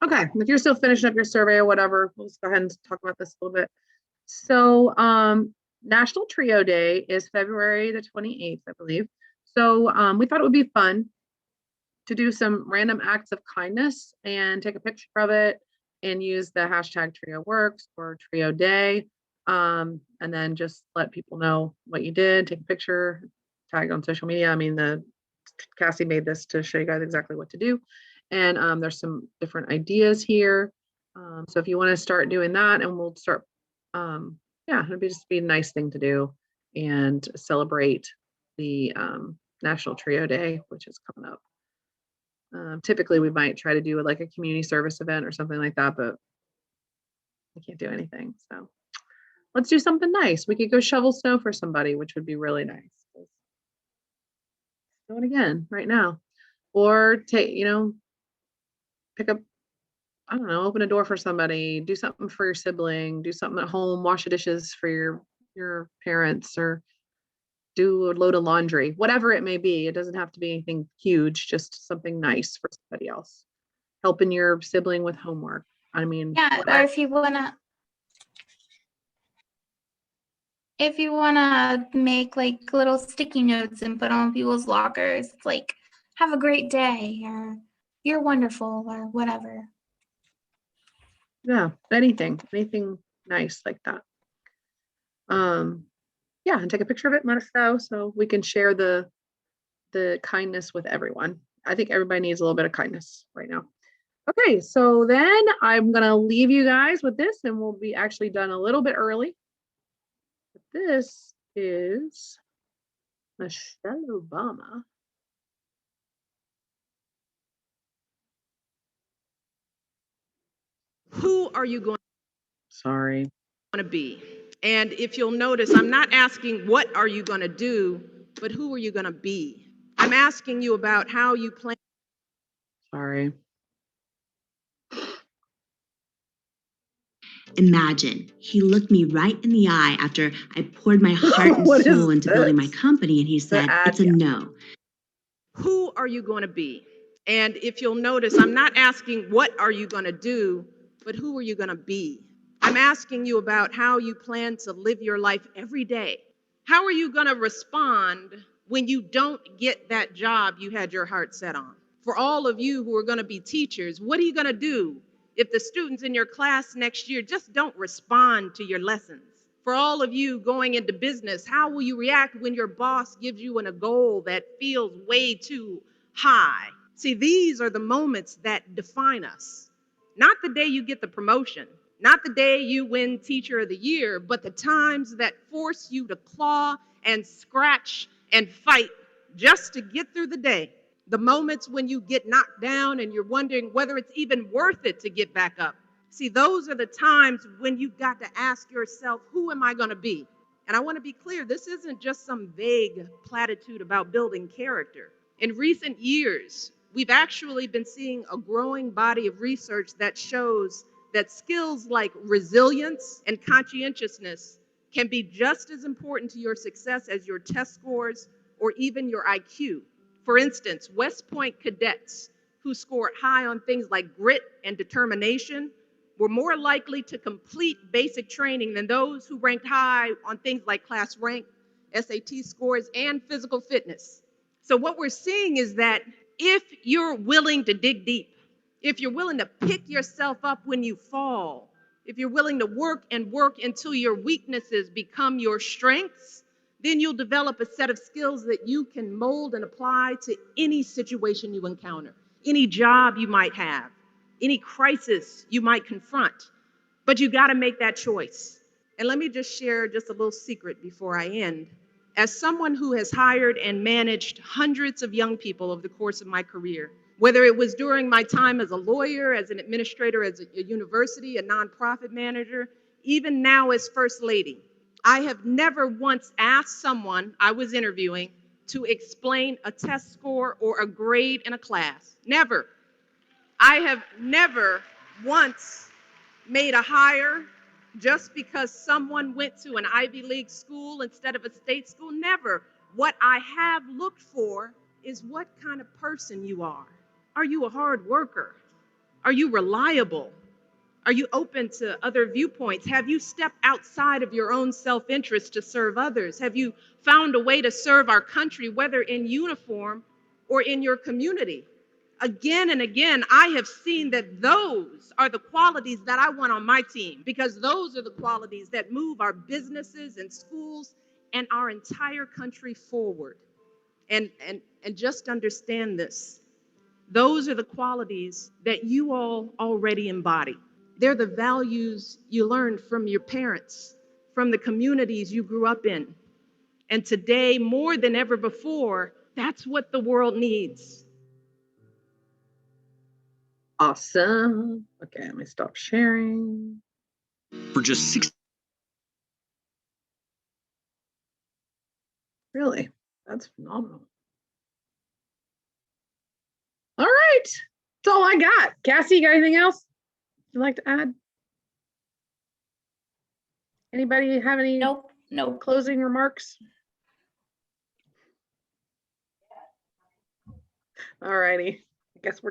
Okay, if you're still finishing up your survey or whatever, we'll just go ahead and talk about this a little bit. So National Trio Day is February the 28th, I believe. So we thought it would be fun to do some random acts of kindness and take a picture of it and use the hashtag Trio Works or Trio Day. And then just let people know what you did, take a picture, tag on social media. I mean, Cassie made this to show you guys exactly what to do. And there's some different ideas here. So if you want to start doing that, and we'll start, yeah, it'd just be a nice thing to do and celebrate the National Trio Day, which is coming up. Typically, we might try to do like a community service event or something like that, but we can't do anything. So let's do something nice. We could go shovel snow for somebody, which would be really nice. Do it again right now, or take, pick up, I don't know, open a door for somebody, do something for your sibling, do something at home, wash the dishes for your parents, or do a load of laundry, whatever it may be. It doesn't have to be anything huge, just something nice for somebody else. Helping your sibling with homework. I mean, Yeah, whatever. or if you wanna make like little sticky notes and put on people's lockers, like have a great day or you're wonderful or whatever. Yeah, anything nice like that. Yeah, and take a picture of it and let us know so we can share the kindness with everyone. I think everybody needs a little bit of kindness right now. Okay, so then I'm gonna leave you guys with this, and we'll be actually done a little bit early. But this is Michelle Obama. Who are you going Sorry. to be? And if you'll notice, I'm not asking what are you going to do, but who are you going to be? I'm asking you about how you plan. Sorry. Imagine, he looked me right in the eye after I poured my heart and What soul is into building my this? company, and he said, it's a no. Who are you going to be? And if you'll notice, I'm not asking what are you going to do, but who are you going to be? I'm asking you about how you plan to live your life every day. How are you going to respond when you don't get that job you had your heart set on? For all of you who are going to be teachers, what are you going to do if the students in your class next year just don't respond to your lessons? For all of you going into business, how will you react when your boss gives you a goal that feels way too high? See, these are the moments that define us. Not the day you get the promotion, not the day you win Teacher of the Year, but the times that force you to claw and scratch and fight just to get through the day. The moments when you get knocked down and you're wondering whether it's even worth it to get back up. See, those are the times when you've got to ask yourself, who am I going to be? And I want to be clear, this isn't just some vague platitude about building character. In recent years, we've actually been seeing a growing body of research that shows that skills like resilience and conscientiousness can be just as important to your success as your test scores or even your IQ. For instance, West Point cadets who scored high on things like grit and determination were more likely to complete basic training than those who ranked high on things like class rank, SAT scores, and physical fitness. So what we're seeing is that if you're willing to dig deep, if you're willing to pick yourself up when you fall, if you're willing to work and work until your weaknesses become your strengths, then you'll develop a set of skills that you can mold and apply to any situation you encounter, any job you might have, any crisis you might confront. But you got to make that choice. And let me just share just a little secret before I end. As someone who has hired and managed hundreds of young people over the course of my career, whether it was during my time as a lawyer, as an administrator, as a university, a nonprofit manager, even now as First Lady, I have never once asked someone I was interviewing to explain a test score or a grade in a class. Never. I have never once made a hire just because someone went to an Ivy League school instead of a state school. Never. What I have looked for is what kind of person you are. Are you a hard worker? Are you reliable? Are you open to other viewpoints? Have you stepped outside of your own self-interest to serve others? Have you found a way to serve our country, whether in uniform or in your community? Again and again, I have seen that those are the qualities that I want on my team, because those are the qualities that move our businesses and schools and our entire country forward. And just understand this. Those are the qualities that you all already embody. They're the values you learned from your parents, from the communities you grew up in. And today, more than ever before, that's what the world needs. Awesome. Okay, let me stop sharing. For just $6. Really? That's phenomenal. All right. That's all I got. Cassie, you got anything else you'd like to add? Anybody have any Nope. closing remarks? All righty. I guess we're done.